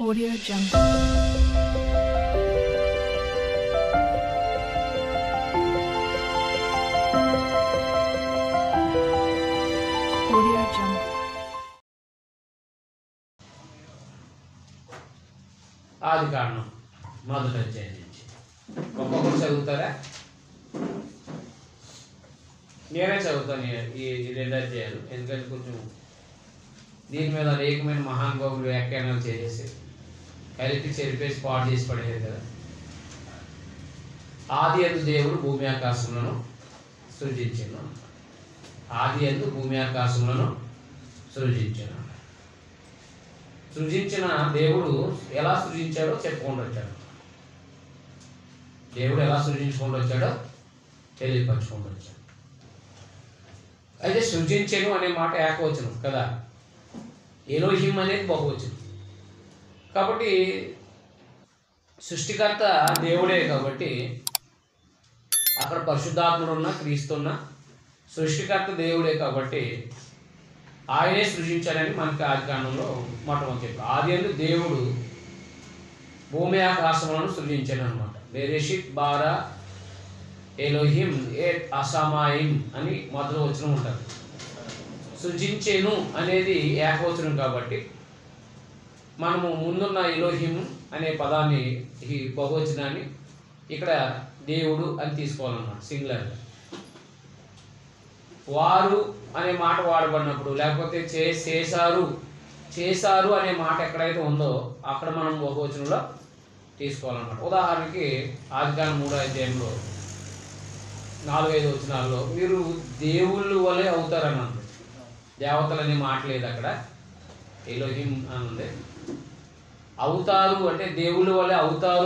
Audio Jungle. Audio Jungle. ఆది కారణం మొదటి అధ్యాయం నుంచి ఒక్కొక్కరు చదువుతారా? నేనే చదువుతాను ఈ రెండు అధ్యాయాలు, ఎందుకంటే కొంచెం దీని మీద అనేకమైన మహానుభావులు వ్యాఖ్యానాలు చేసేసి కలిపి చెరిపేసి పాడు చేసి పడేది కదా. ఆది యందు దేవుడు భూమి ఆకాశములను సృజించాను. ఆది యందు భూమి ఆకాశములను సృజించాను. సృజించిన దేవుడు ఎలా సృజించాడో చెప్పుకుంటూ వచ్చాడు. దేవుడు ఎలా సృజించుకుంటూ వచ్చాడో తెలియపరచుకుంటూ వచ్చాడు. అయితే సృజించెను అనే మాట ఏకవచనం కదా, ఎలోహిం అనేది బహువచనం. కాబట్టి సృష్టికర్త దేవుడే కాబట్టి అక్కడ పరిశుద్ధాత్ముడు ఉన్న క్రీస్తున్న సృష్టికర్త దేవుడే కాబట్టి ఆయనే సృజించాడని మనకి ఆది కాండంలో మొట్టమొదటి చెప్పారు. ఆది యందు దేవుడు భూమి ఆకాశములను సృజించాడు అనమాట. బెరెషిత్ బారా ఎలోహిం ఎట్ అసమాయిం అని మొదటి వచనం ఉంటారు. సృజించేను అనేది ఏకవచనం కాబట్టి మనము ముందున్న ఎలోహిం అనే పదాన్ని, ఈ బహువచనాన్ని ఇక్కడ దేవుడు అని తీసుకోవాలన్నమాట, సింగులర్గా. వారు అనే మాట వాడబడినప్పుడు, లేకపోతే చేశారు అనే మాట ఎక్కడైతే ఉందో అక్కడ మనం బహువచనంలో తీసుకోవాలన్నమాట. ఉదాహరణకి ఆదికాండం 3వ అధ్యాయంలో 4-5 వచనాల్లో మీరు దేవుళ్ళు వలె అవుతారని అంది. దేవతలు అనే మాట లేదు అక్కడ, ఎలోహిం అని ఉంది. అవుతారు అంటే దేవుళ్ళ వలె అవుతారు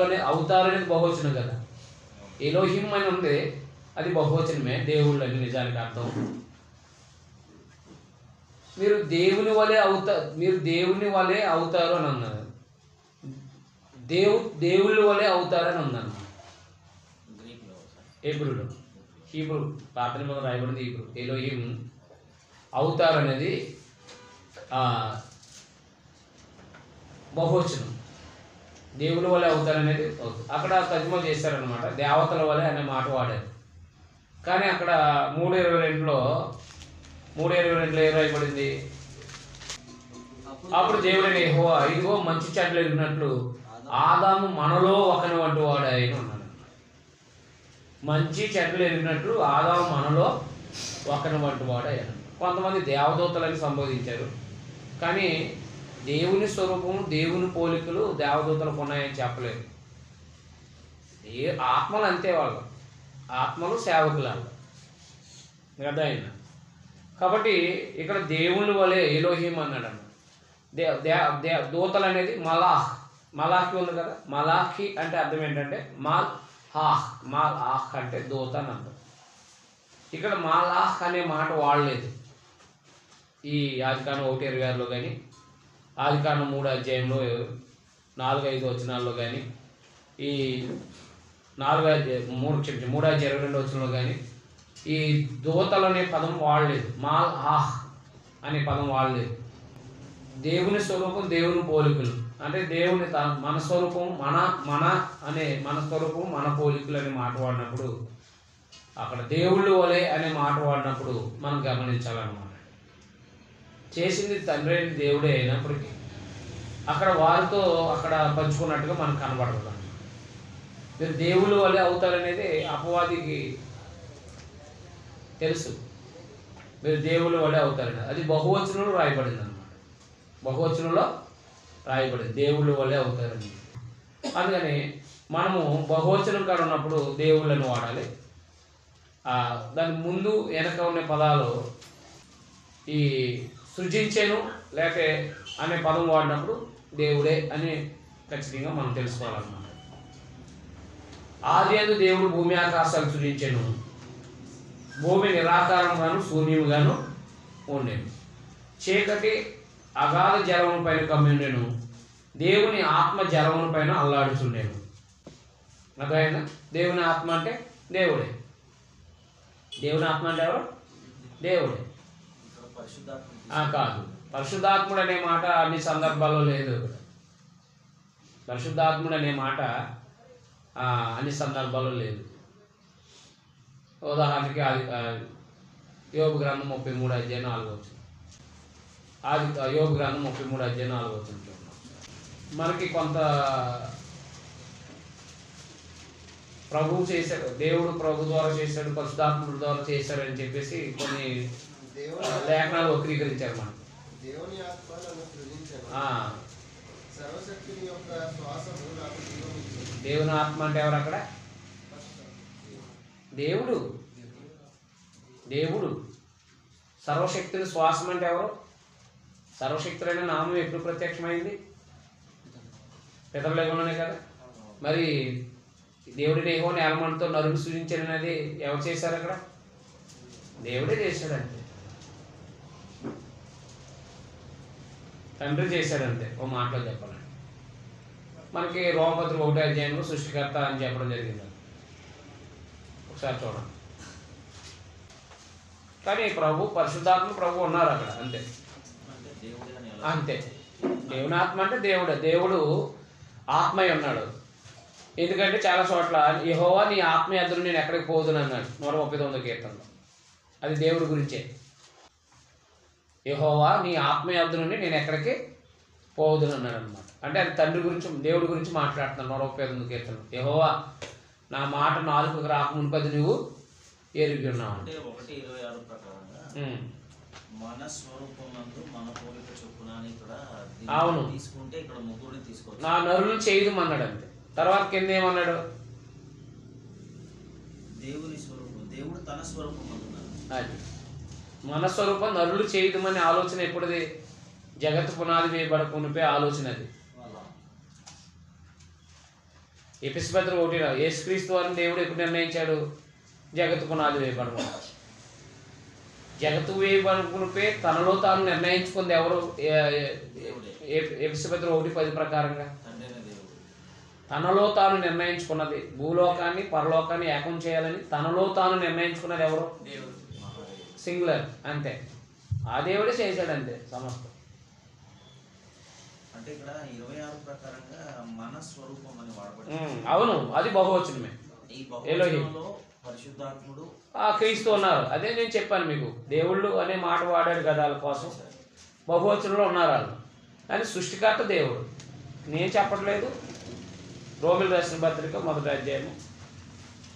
అనేది బహువచనం కదా. ఎలోహిం అని ఉంది, అది బహువచనమే, దేవుళ్ళు అని నిజానికి అర్థం. మీరు దేవుని వలె అవుతారు అని అన్నారు. దేవుళ్ళ వలె అవుతారని ఉందన్న హీబ్రూ పాత నిబంధనలో రాయబడింది హీబ్రూ. ఎలోహిం అవుతారు అనేది బహువచనం, దేవుని వలె అవుతారనేది అక్కడ తర్జుమా చేశారనమాట. దేవతల వలె అనే మాట వాడారు. కానీ అక్కడ 3:22లో ఏం రాయబడింది? అప్పుడు దేవుడైన యెహోవా ఇదిగో మంచి చెడ్డలు ఎరిగినట్లు ఆదాము మనలో ఒకని వంటి వాడు ఆయన ఉన్నాడు. మంచి చెడ్డలు ఎరిగినట్లు ఆదాము మనలో ఒకని వంటి వాడు ఆయన. కొంతమంది దేవదూతలని సంబోధించారు, కానీ దేవుని స్వరూపము దేవుని పోలికలు దేవదూతలకు ఉన్నాయని చెప్పలేదు. ఆత్మలు అంతే, వాళ్ళు ఆత్మలు సేవకులు కదా ఆయన. కాబట్టి ఇక్కడ దేవుని వలె ఎలోహిం అన్నాడు అన్న. దూతలు అనేది మలాఖి ఉంది కదా. మలాఖి అంటే అర్థం ఏంటంటే మాల్ ఆహ్ అంటే దూత అని అర్థం. ఇక్కడ మాలాహ్ అనే మాట వాడలేదు ఈ ఆదికాండం 1:26లో కానీ, ఆదికాండం 3వ అధ్యాయంలో 4-5 వచనాల్లో కానీ, ఈ 3:22 వచనంలో కానీ ఈ దూతలు అనే పదం వాడలేదు. మాల్ ఆహ్ అనే పదం వాడలేదు. దేవుని స్వరూపం దేవుని పోలికలు అంటే దేవుని మన స్వరూపం మన స్వరూపం మన పోలికలు అనే మాట వాడినప్పుడు, అక్కడ దేవుళ్ళు వలె అనే మాట వాడినప్పుడు మనం గమనించాలన్నమాట. చేసింది తండ్రి అయిన దేవుడే అయినప్పటికీ అక్కడ వారితో అక్కడ పంచుకున్నట్టుగా మనకు కనబడదు. మీరు దేవుళ్ళు వలె అవుతారనేది అపవాదికి తెలుసు. మీరు దేవుళ్ళ వలె అవుతారని అది బహువచనంలో రాయబడింది అన్నమాట. బహువచనంలో రాయబడింది దేవుళ్ళ వలె అవుతారని. అందుకని మనము బహువచనం కాడ ఉన్నప్పుడు దేవుళ్ళని వాడాలి. దాని ముందు వెనక ఉన్న పదాలు ఈ సృజించేను లేక అనే పదం వాడినప్పుడు దేవుడే అని ఖచ్చితంగా మనం తెలుసుకోవాలన్నమాట. ఆది యందు దేవుడు భూమి ఆకాశాలు సృజించెను. భూమి నిరాకారంగాను శూన్యముగాను ఉండేను. చీకటి అగాధ జలముల పైన కమ్మిండెను. దేవుని ఆత్మ జలముల పైన అల్లాడుచుండేను. అర్థమైందా? దేవుని ఆత్మ అంటే దేవుడే. దేవుని ఆత్మ అంటే ఎవరు? దేవుడే కాదు. పరిశుద్ధాత్ముడు అనే మాట అన్ని సందర్భాల్లో లేదు. పరిశుద్ధాత్ముడు అనే మాట అన్ని సందర్భాల్లో లేదు. ఉదాహరణకి యోబు గ్రంథం 33 అధ్యాయం 4వ వచనం, యోబు గ్రంథం 33 అధ్యాయం 4వ వచనం చూద్దాం. మనకి కొంత ప్రభువు చేశాడు, దేవుడు ప్రభు ద్వారా చేశాడు, పరిశుద్ధాత్ముడు ద్వారా చేశాడు అని చెప్పేసి కొన్ని లేఖనాలు వక్రీకరించారు మనం. దేవుని ఆత్మ నన్ను సృజించెను. సర్వశక్తుని యొక్క శ్వాసము నాకు జీవం ఇచ్చెను. దేవుని ఆత్మ అంటే ఎవరు అక్కడ? దేవుడు. దేవుడు సర్వశక్తుని శ్వాసం అంటే ఎవరు? సర్వశక్తులైన నామం ఎప్పుడు ప్రత్యక్షమైంది? పితరులేఖలోనే కదా. మరి దేవుడి యెహోవా నేలమంటతో నరుని సృజించాననేది ఎవరు చేశారు అక్కడ? దేవుడే చేశాడంతే, తండ్రి చేశాడంతే. ఓ మాటలో చెప్పాలంటే మనకి రోమపత్రిక 1వ అధ్యాయంలో సృష్టికర్త అని చెప్పడం జరిగింది. ఒకసారి చూడండి. కానీ ప్రభు పరిశుద్ధాత్మ ప్రభు ఉన్నారు అక్కడ, అంతే అంతే. దేవుని ఆత్మ అంటే దేవుడు ఆత్మయ్య ఉన్నాడు. ఎందుకంటే చాలా చోట్ల యెహోవా నీ ఆత్మ ఎదురు నేను ఎక్కడికి పోదును అన్నాడు 139వ కీర్తనలో. అది దేవుడి గురించే. యెహోవా నీ ఆత్మ యొద్ద నుండి నేను ఎక్కడికి పోదును అన్నాడు అనమాట. అంటే అది తండ్రి గురించి, దేవుడి గురించి మాట్లాడుతున్నాను 139వ కీర్తనలో. యెహోవా నా మాట నాలుగుకు రాకమునుపది నువ్వు ఎరిగి ఉన్నావు. అంటే 1:26 ప్రకారంగా మన స్వరూపమందు మన పోలిక చొప్పున అని ఇక్కడ అవును తీసుకుంటే ఇక్కడ ముగ్గురిని తీసుకోవచ్చు. నా నరులను చేయమన్నాడు అంతే. తర్వాత కింద ఏమన్నాడు? దేవుని స్వరూపం, దేవుడు తన స్వరూపం అంటున్నాడు. అది మన స్వరూపం నరులు చేయదమనే ఆలోచన ఎప్పుడుది? జగత్తు పునాది వేయబడకునిపే ఆలోచన అది. ఎఫెసీయుల 1 యేసుక్రీస్తు వారిని దేవుడు ఎప్పుడు నిర్ణయించాడు? జగత్తు పునాది వేయబడకు. జగత్తు వేయబడకునిపే తనలో తాను నిర్ణయించుకుంది ఎవరు? ఎఫెసీయుల 1:10 ప్రకారంగా తనలో తాను నిర్ణయించుకున్నది. భూలోకాన్ని పరలోకాన్ని ఏకం చేయాలని తనలో తాను నిర్ణయించుకున్నది ఎవరు? సింగులర్, అంతే. ఆ దేవుడే చేశాడంతే సమస్తం. అంటే ఇక్కడ 26 ప్రకారంగా మన స్వరూపం అని వాడబడి. అవును, అది బహువచనమే. ఈ బహువచనంలో పరిశుద్ధాత్ముడు క్రీస్తు ఉన్నారు. అదే నేను చెప్పాను మీకు, దేవుళ్ళు అనే మాట వాడాడు కదా వాళ్ళ కోసం. బహువచనంలో ఉన్నారు వాళ్ళు. కానీ సృష్టికర్త దేవుడు. నేను చెప్పట్లేదు. రోమిల్ రాసిన పత్రిక 1వ అధ్యాయం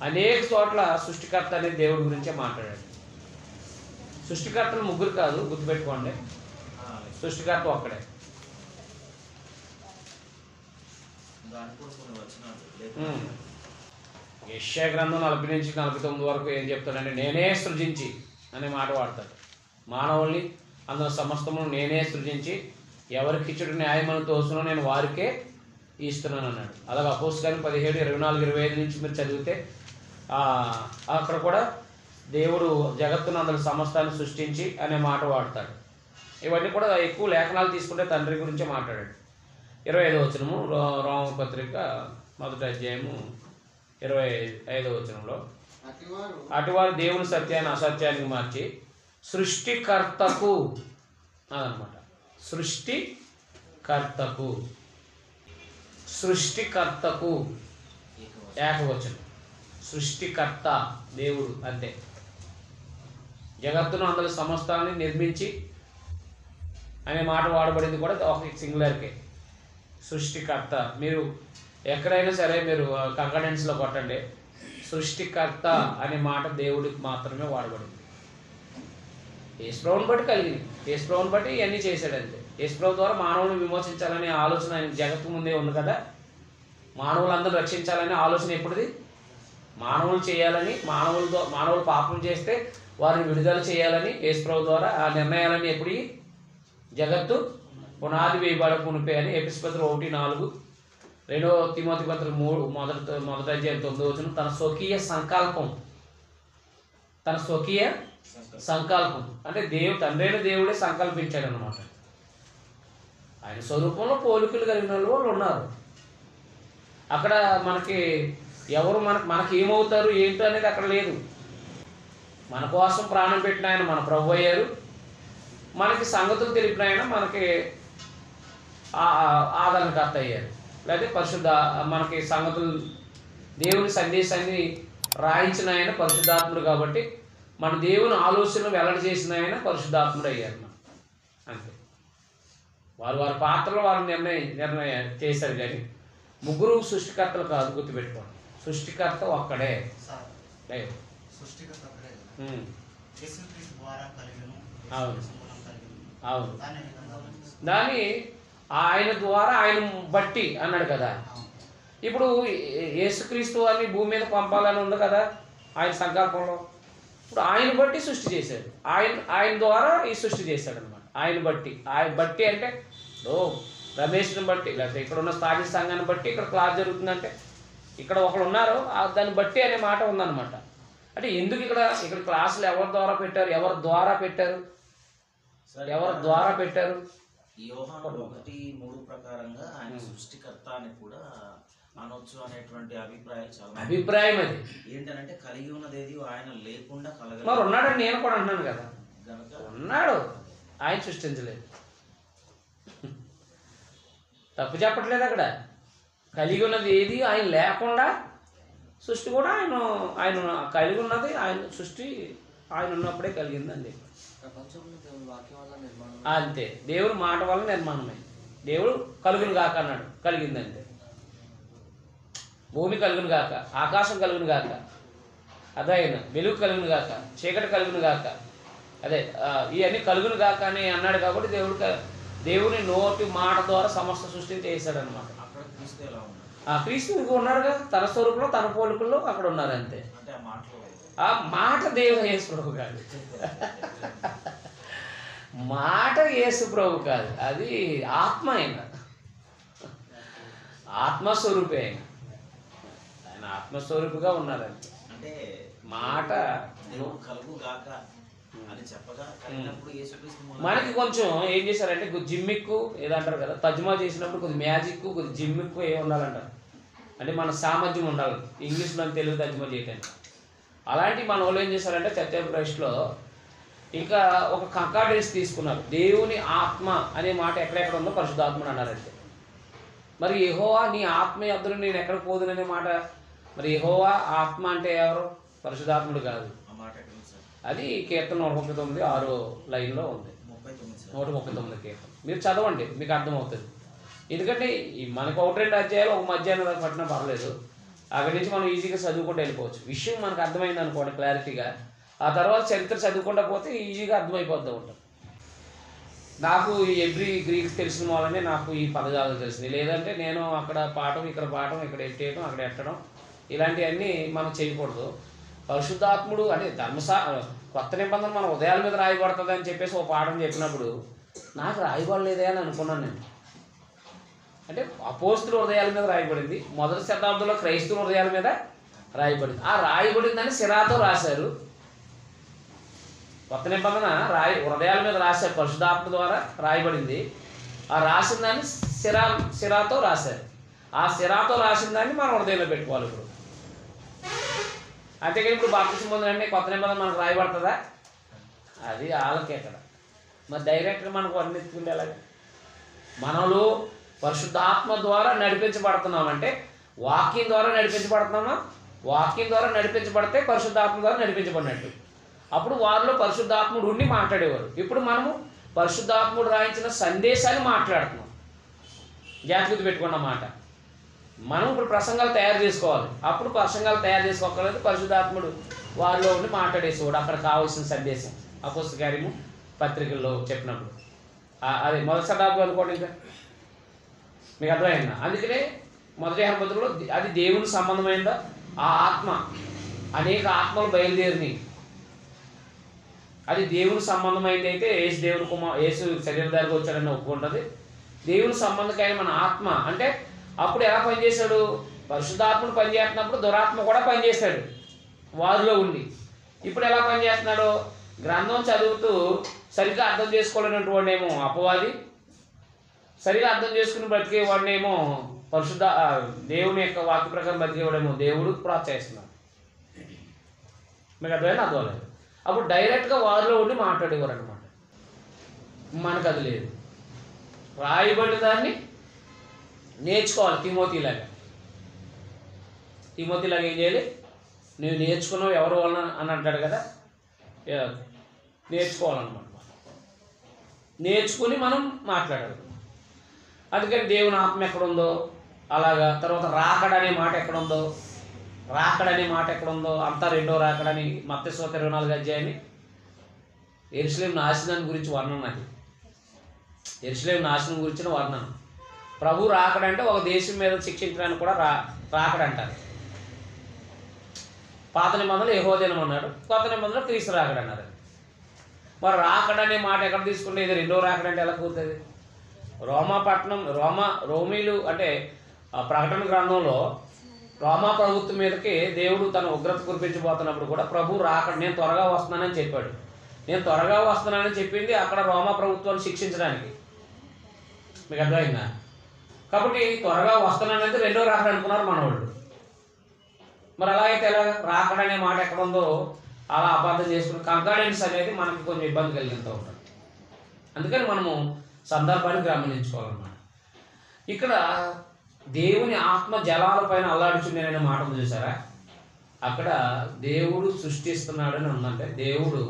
అనేక చోట్ల సృష్టికర్త అనే దేవుడి గురించే మాట్లాడాడు. సృష్టికర్తలు ముగ్గురు కాదు, గుర్తుపెట్టుకోండి. సృష్టికర్త ఒక్కడే. యెషయా గ్రంథం 40 నుంచి 49 వరకు ఏం చెప్తాడంటే నేనే సృజించి అనే మాట వాడతాడు. మానవుల్ని అందులో సమస్తమును నేనే సృజించి ఎవరికి ఇచ్చుడు న్యాయమని తోచునో నేను వారికే ఇస్తున్నాను అన్నాడు. అలాగే అపోస్తలులు 17, 24, 25 నుంచి మీరు చదివితే అక్కడ కూడా దేవుడు జగత్తును అందులో సమస్తాన్ని సృష్టించి అనే మాట వాడతాడు. ఇవన్నీ కూడా ఎక్కువ లేఖనాలు తీసుకుంటే తండ్రి గురించే మాట్లాడాడు. 25వ వచనము రోమపత్రిక 1వ అధ్యాయము 25వ వచనంలో అటువారు దేవుని సత్యాన్ని అసత్యానికి మార్చి సృష్టికర్తకు అదనమాట. సృష్టికర్తకు ఏకవచనం. సృష్టికర్త దేవుడు అంతే. జగత్తును అందులో సమస్తాన్ని నిర్మించి అనే మాట వాడబడింది కూడా ఒక సింగులర్కే. సృష్టికర్త. మీరు ఎక్కడైనా సరే మీరు కంకడెన్స్లో కొట్టండి, సృష్టికర్త అనే మాట దేవుడికి మాత్రమే వాడబడింది. యేసుప్రభుని బట్టి కలిగింది, యేసుప్రభుని బట్టి ఇవన్నీ చేశాడంతే. యేసుప్రభు ద్వారా మానవుని విమోచించాలనే ఆలోచన ఆయన జగత్తు ముందే ఉంది కదా. మానవులందరూ రక్షించాలనే ఆలోచన ఎప్పుడుది? మానవులు చేయాలని, మానవులు పాపం చేస్తే వారిని విడుదల చేయాలని యేసుప్రభు ద్వారా ఆ నిర్ణయాలని ఎప్పుడు జగత్తు పునాది వేయబడకునిపే అని ఎఫెసీయుల 1:4, 2 తిమోతి పత్రిక 3 మొదటి అధ్యాయం 9వ వచనం తన స్వకీయ సంకల్పం అంటే తండ్రైన దేవుడే సంకల్పించాడు అన్నమాట. ఆయన స్వరూపంలో పోలికలు కలిగిన వాళ్ళు ఉన్నారు. అక్కడ మనకి ఎవరు మనకి ఏమవుతారు ఏంటో అనేది అక్కడ లేదు. మన కోసం ప్రాణం పెట్టిన ఆయన మన ప్రభు అయ్యారు. మనకి సంగతులు తెలిపిన ఆయన మనకి ఆదరణకర్త అయ్యారు. లేకపోతే పరిశుద్ధ మనకి సంగతులు దేవుని సందేశాన్ని రాయించిన ఆయన పరిశుద్ధాత్ముడు కాబట్టి మన దేవుని ఆలోచనలు వెల్లడి చేసిన ఆయన పరిశుద్ధాత్ముడు అయ్యారు మనం అంతే. వారి పాత్రలో వారు నిర్ణయం చేశారు కానీ ముగ్గురు సృష్టికర్తలు కాదు, గుర్తుపెట్టుకోండి. సృష్టికర్త ఒక్కడే లేదు. అవును అవును. దాన్ని ఆయన ద్వారా ఆయన బట్టి అన్నాడు కదా. ఇప్పుడు యేసుక్రీస్తు అని భూమి మీద పంపాలని ఉంది కదా ఆయన సంకల్పంలో. ఇప్పుడు ఆయన బట్టి సృష్టి చేశాడు, ఆయన ద్వారా ఈ సృష్టి చేశాడు అనమాట. ఆయన బట్టి అంటే రమేష్ని బట్టి, లేకపోతే ఇక్కడ ఉన్న స్థానిక సంఘాన్ని బట్టి ఇక్కడ క్లాస్ జరుగుతుందంటే ఇక్కడ ఒకరు ఉన్నారు దాన్ని బట్టి అనే మాట ఉందన్నమాట. అంటే ఎందుకు ఇక్కడ క్లాసులు ఎవరి ద్వారా పెట్టారు? యోహాను 1:3 ప్రకారంగా ఆయన సృష్టికర్త అని కూడా అనొచ్చు అనేటువంటి అభిప్రాయాలు చాలా. అభిప్రాయం అది ఏంటంటే కలిగి ఉన్నది ఏది ఆయన లేకుండా మరి ఉన్నాడని నేను కూడా అంటున్నాను కదా. ఉన్నాడు, ఆయన సృష్టించలేదు. తప్పు చెప్పట్లేదు అక్కడ. కలిగి ఉన్నది ఏది ఆయన లేకుండా సృష్టి కూడా ఆయన కలిగి ఉన్నది ఆయన సృష్టి ఆయన ఉన్నప్పుడే కలిగిందండి. అంతే, దేవుడు మాట వల్ల నిర్మాణమే. దేవుడు కలుగును గాక అన్నాడు, కలిగిందంతే. భూమి కలుగును గాక, ఆకాశం కలుగును గాక, అదైన వెలుగు కలుగును గాక, చీకటి కలుగును గాక, అదే ఇవన్నీ కలుగును గాక అని అన్నాడు. కాబట్టి దేవుని నోటి మాట ద్వారా సమస్త సృష్టిని చేశాడు అనమాట. క్రీస్తు ఉన్నారుగా, తన స్వరూపంలో తన పోలికల్లో అక్కడ ఉన్నారు అంతే. ఆ మాట దేవుడు యేసు ప్రభు కాదు, మాట యేసు ప్రభు కాదు, అది ఆత్మ. ఆత్మస్వరూపే ఆయన ఆత్మస్వరూపుగా ఉన్నారంటే. అంటే మాట మనకి కొంచెం ఏం చేశారంటే జిమ్మిక్కు ఏదంటారు కదా, తజ్మా చేసినప్పుడు కొద్ది మ్యాజిక్ కొద్ది జిమ్మిక్కు ఏ ఉండాలంటారు. అంటే మన సామర్థ్యం ఉండాలి ఇంగ్లీష్లో తెలుగు తర్జుమా చేయడానికి. అలాంటి మన వాళ్ళు ఏం చేశారంటే చర్చ్ ప్రైస్లో ఇంకా ఒక కంకార్డెన్స్ తీసుకున్నారు. దేవుని ఆత్మ అనే మాట ఎక్కడెక్కడ ఉందో పరిశుద్ధాత్ముడు అన్నారంటే. మరి యెహోవా నీ ఆత్మ యొద్దను నేను ఎక్కడ పోదుననే మాట, మరి యెహోవా ఆత్మ అంటే ఎవరు? పరిశుద్ధాత్ముడు కాదు. అది కీర్తన 139:6 లైన్లో ఉంది. 139 కీర్తన మీరు చదవండి, మీకు అర్థమవుతుంది. ఎందుకంటే మనకు 1-2 అధ్యాయాలు ఒక మధ్యాహ్నం పట్టినా పర్లేదు, అక్కడి నుంచి మనం ఈజీగా చదువుకుంటూ వెళ్ళిపోవచ్చు. విషయం మనకు అర్థమైంది అనుకోండి క్లారిటీగా, ఆ తర్వాత చరిత్ర చదువుకుంటా పోతే ఈజీగా అర్థమైపోతూ ఉంటాం. నాకు ఈ ఎవ్రీ గ్రీక్ తెలిసిన వాళ్ళనే నాకు ఈ పదజాలు తెలిసింది. లేదంటే నేను అక్కడ పాఠం ఇక్కడ ఎట్టేయడం అక్కడ ఎట్టడం ఇలాంటివన్నీ మనం చేయకూడదు. పరిశుద్ధాత్ముడు అంటే కొత్త నిబంధన మన ఉదయాల మీద రాయబడుతుంది అని చెప్పేసి ఒక పాఠం చెప్పినప్పుడు నాకు రాయబడలేదే అని అనుకున్నాను నేను. అంటే అపోస్తుల హృదయాల మీద రాయబడింది, మొదటి శతాబ్దంలో క్రైస్తవ హృదయాల మీద రాయబడింది. ఆ రాయబడిందని సిరాతో రాశారు. కొత్త నిబంధన హృదయాల మీద రాశారు, పరిశుద్ధాత్మ ద్వారా రాయబడింది. ఆ రాసిన దాన్ని సిరాతో రాశారు. ఆ సిరాతో రాసిన దాన్ని మనం హృదయంలో పెట్టుకోవాలి. ఇప్పుడు అంతేకాని ఇప్పుడు బాప్తిసం పొందినంటే కొత్త నిబంధన మనకు రాయబడుతుందా? అది వాళ్ళకి ఎక్కడ. మరి డైరెక్ట్గా మనకు వర్ణించుకుంటే ఎలాగ? మనలో పరిశుద్ధాత్మ ద్వారా నడిపించబడుతున్నామంటే వాక్యం ద్వారా నడిపించబడుతున్నామా? వాక్యం ద్వారా నడిపించబడితే పరిశుద్ధాత్మ ద్వారా నడిపించబడినట్టు. అప్పుడు వారిలో పరిశుద్ధాత్ముడు ఉండి మాట్లాడేవారు. ఇప్పుడు మనము పరిశుద్ధాత్ముడు రాయించిన సందేశాన్ని మాట్లాడుతున్నాం. జాగ్రత్త పెట్టుకున్న మాట. మనం ఇప్పుడు ప్రసంగాలు తయారు చేసుకోవాలి. అప్పుడు ప్రసంగాలు తయారు చేసుకోకలేదు, పరిశుద్ధాత్ముడు వారిలో ఉండి మాట్లాడేసేవాడు అక్కడ కావాల్సిన సందేశం. అపోస్తల కార్యము పత్రికల్లో చెప్పినప్పుడు అదే మొదటి శతాబ్దం అనుకోండి. ఇంకా మీకు అర్థమైందా? అందుకనే మొదటి పత్రికలో అది దేవుని సంబంధమైందా? ఆ ఆత్మ అనేక ఆత్మలు బయలుదేరినాయి. అది దేవుని సంబంధమైంది అయితే యేసు శరీరధారికి వచ్చాడని ఒప్పుకుంటుంది. దేవుని సంబంధకైన మన ఆత్మ అంటే అప్పుడు ఎలా పనిచేశాడు? పరిశుద్ధాత్ముడు పనిచేస్తున్నప్పుడు దురాత్మ కూడా పనిచేశాడు వారిలో ఉండి. ఇప్పుడు ఎలా పనిచేస్తున్నాడు? గ్రంథం చదువుతూ సరిగ్గా అర్థం చేసుకోలేనటువంటి వాడినేమో అపవాది, సరిగా అర్థం చేసుకుని బ్రతికేవాడినేమో దేవుని యొక్క వాక్య ప్రకారం బ్రతికేవాడేమో దేవుడు ప్రోత్సహిస్తున్నాడు. మీకు అర్థమైనా? అర్థం. అప్పుడు డైరెక్ట్గా వారిలో ఉండి మాట్లాడేవారు అనమాట. మనకు అది లేదు. రాయబడిన దాన్ని నేర్చుకోవాలి. తిమోతిలాగా ఏం చేయాలి? నువ్వు నేర్చుకున్నావు ఎవరు వలన అని అంటాడు కదా, నేర్చుకోవాలన్నమాట. నేర్చుకుని మనం మాట్లాడాలి. అందుకని దేవుని ఆత్మ ఎక్కడుందో అలాగా. తర్వాత రాకడనే మాట ఎక్కడుందో, అంతా రెండో రాకడని మత్తయి సువార్త 24 అధ్యాయాన్ని యెరూషలేము నాశనం గురించి వర్ణన. అది యెరూషలేము నాశనం గురించిన వర్ణన. ప్రభు రాకడంటే ఒక దేశం మీద శిక్షించడానికి కూడా రాకడంటారు. పాత నిబంధనలు యెహోవా అన్నాడు, కొత్త నిబంధనలు క్రీస్తు రాకడన్నారు. మరి రాకడనే మాట ఎక్కడ తీసుకుంటే ఇది రెండో రాకడంటే ఎలా కుదురుతుంది? రోమీలు అంటే ప్రకటన గ్రంథంలో రోమా ప్రభుత్వం మీదకి దేవుడు తన ఉగ్రత కురిపించబోతున్నప్పుడు కూడా ప్రభు రాకడ, నేను త్వరగా వస్తున్నానని చెప్పాడు. నేను త్వరగా వస్తున్నానని చెప్పింది అక్కడ రోమా ప్రభుత్వాన్ని శిక్షించడానికి. మీకు అర్థమైందా? కాబట్టి త్వరగా వస్తున్నానంటే రెండో రాకడ అనుకున్నారు మనవాళ్ళు. మరి అలా అయితే ఎలా? రాకడనే మాట ఎక్కడ ఉందో అలా అబద్ధం చేసుకుని కంకాడెన్స్ అనేది మనకి కొంచెం ఇబ్బంది కలిగిస్తూ ఉంటుంది. అందుకని మనము సందర్భాన్ని గమనించుకోవాలన్నమాట. ఇక్కడ దేవుని ఆత్మ జలాలపైన అల్లాడుచుండేననే మాట చూసారా? అక్కడ దేవుడు సృష్టిస్తున్నాడని ఉందంటే, దేవుడు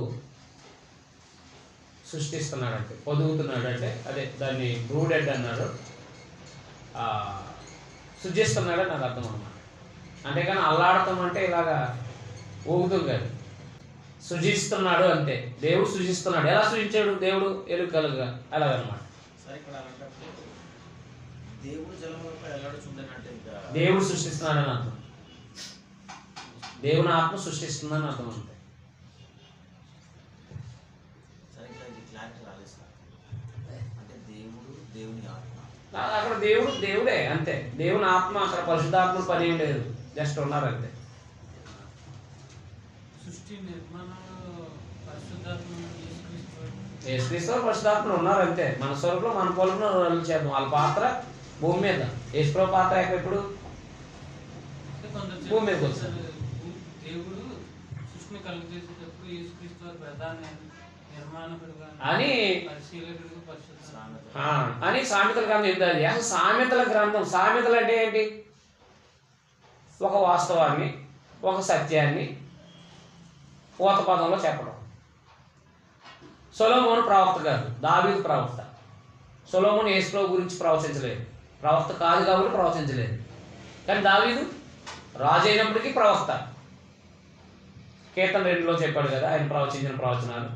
సృష్టిస్తున్నాడంటే, పొదుగుతున్నాడంటే, అదే దాన్ని బ్రూడెడ్ అన్నాడు, సృజిస్తున్నాడని నాకు అర్థం అన్నమాట. అంతేకాని అల్లాడటం అంటే ఇలాగా ఊగుతుంది కాదు, సృజిస్తున్నాడు అంతే. దేవుడు సృజిస్తున్నాడు. ఎలా సృజించాడు దేవుడు? ఎలుగు కలుగా అలాగనమాట. దేవుడు సృష్టిస్తున్నాడని అర్థం. దేవుని ఆత్మ సృష్టిస్తుందని అర్థం అంతే. అక్కడ దేవుడు దేవుడే అంతే. దేవుని ఆత్మ అక్కడ పరిశుద్ధాత్మ పని ఏం లేదు, జస్ట్ ఉన్నారు అంతే. యేసుక్రీస్తు పరిశుద్ధాత్మలు ఉన్నారు అంతే. మన స్వరూపంలో మన పొలంలో చేద్దాం. వాళ్ళ పాత్ర భూమి మీద. యేసుప్రభు పాత్ర ఎప్పుడు భూమి మీదకి వచ్చారు. అని సామెతల గ్రంథం చెప్తారు. అసలు సామెతల గ్రంథం, సామెతలు అంటే ఏంటి? ఒక వాస్తవాన్ని, ఒక సత్యాన్ని ఊత పదంలో చెప్పడం. సొలొమోను ప్రవక్త కాదు, దావీదు ప్రవక్త. సొలొమోను యేసుప్రభు గురించి ప్రవచించలేదు, ప్రవక్త కాదు కాబట్టి ప్రవచించలేదు. కానీ దావీదు రాజు అయినప్పటికీ ప్రవక్త. కీర్తన 2లో చెప్పాడు కదా ఆయన ప్రవచించిన ప్రవచనాలు,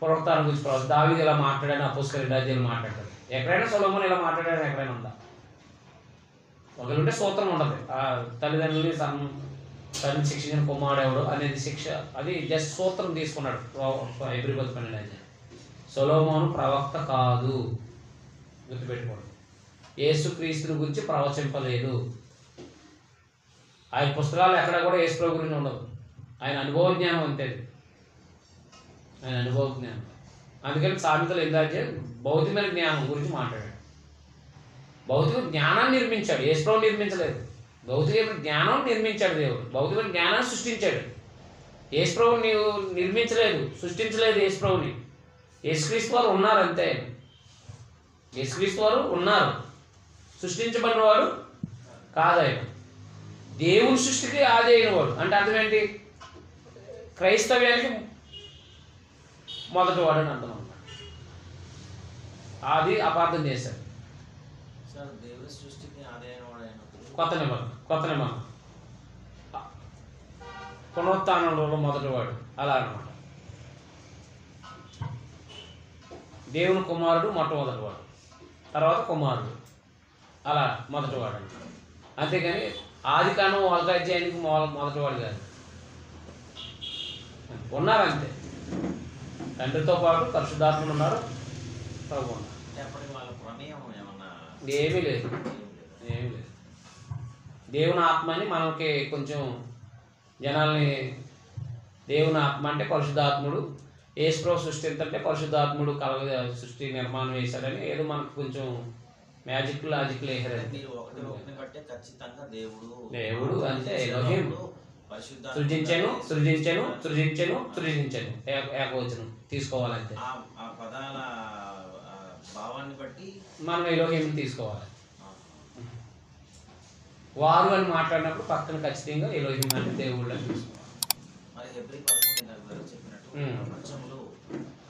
పునరుత్థానం గురించి ప్రవచనం. దావీదు ఇలా మాట్లాడాను, అపోస్తలుల 2 అధ్యాయాలు మాట్లాడాడు. ఎక్కడైనా సొలొమోను ఇలా మాట్లాడాడు ఎక్కడైనా ఉందా? ఒకరుంటే సూత్రం ఉండదు. తల్లిదండ్రులని తల్లిని శిక్షించిన కుమారుడెవడు అనేది శిక్ష, అది జస్ట్ సూత్రం తీసుకున్నాడు. హెబ్రీ 12 అధ్యాయం. సొలొమోను ప్రవక్త కాదు, గుర్తుపెట్టుకోండి. యేసుక్రీస్తుని గురించి ప్రవచింపలేదు. ఆయన పుస్తకాలు ఎక్కడ కూడా యేసుప్రభు గురించి ఉండదు. ఆయన అనుభవ జ్ఞానం అంతే, ఆయన అనుభవ జ్ఞానం. అందుకని సామెతలు ఏంటంటే భౌతికమైన జ్ఞానం గురించి మాట్లాడాడు. భౌతిక జ్ఞానాన్ని నిర్మించాడు, యేసుప్రభు నిర్మించలేదు. భౌతిక జ్ఞానం నిర్మించాడు దేవుడు, భౌతిక జ్ఞానాన్ని సృష్టించాడు. యేసుప్రభుని నీవు నిర్మించలేదు, సృష్టించలేదు యేసుప్రభుని. యేసుక్రీస్తు వారు ఉన్నారు అంతే. యేసుక్రీస్తు వారు ఉన్నారు, సృష్టించబడిన వాడు కాదు ఆయన. దేవుని సృష్టికి ఆది అయిన వాడు అంటే అర్థం ఏంటి? క్రైస్తవ్యానికి మొదటి వాడు అని అర్థం అన్నమాట. అది అపార్థం చేశారు. కొత్త నిబంధన పునరుత్థానంలో మొదటివాడు అలా అన్నమాట. దేవుని కుమారుడు మొట్టమొదటివాడు, తర్వాత కుమారుడు అలా మొదటివాడు అంట. అంతేకాని ఆది కాండం 1 అధ్యాయానికి మొదటివాడు కాదు. ఉన్నారు అంతే. తండ్రితో పాటు పరిశుద్ధాత్మలు ఉన్నారు, ప్రభు ఉన్నారు. ఏమీ లేదు, ఏమీ లేదు. దేవుని ఆత్మని మనకి కొంచెం జనాల్ని, దేవుని ఆత్మ అంటే పరిశుద్ధాత్ముడు, యేసుప్రభు సృష్టి ఎంతంటే పరిశుద్ధాత్ముడు సృష్టి నిర్మాణం చేశాడని ఏదో మనకు కొంచెం లాజిక్లు వేసారండి. దేవుడు అంటే ఎలోహిం, సృజించెను ఏకవచనం తీసుకోవాలంటే మనం ఎలోహిం తీసుకోవాలి. వారు అని మాట్లాడినప్పుడు పక్కన ఖచ్చితంగా ఎలోహిం అంటే దేవుళ్ళు అని చూసుకోవాలి. మరి హెబ్రీ 11 చెప్పినట్టు ప్రపంచములు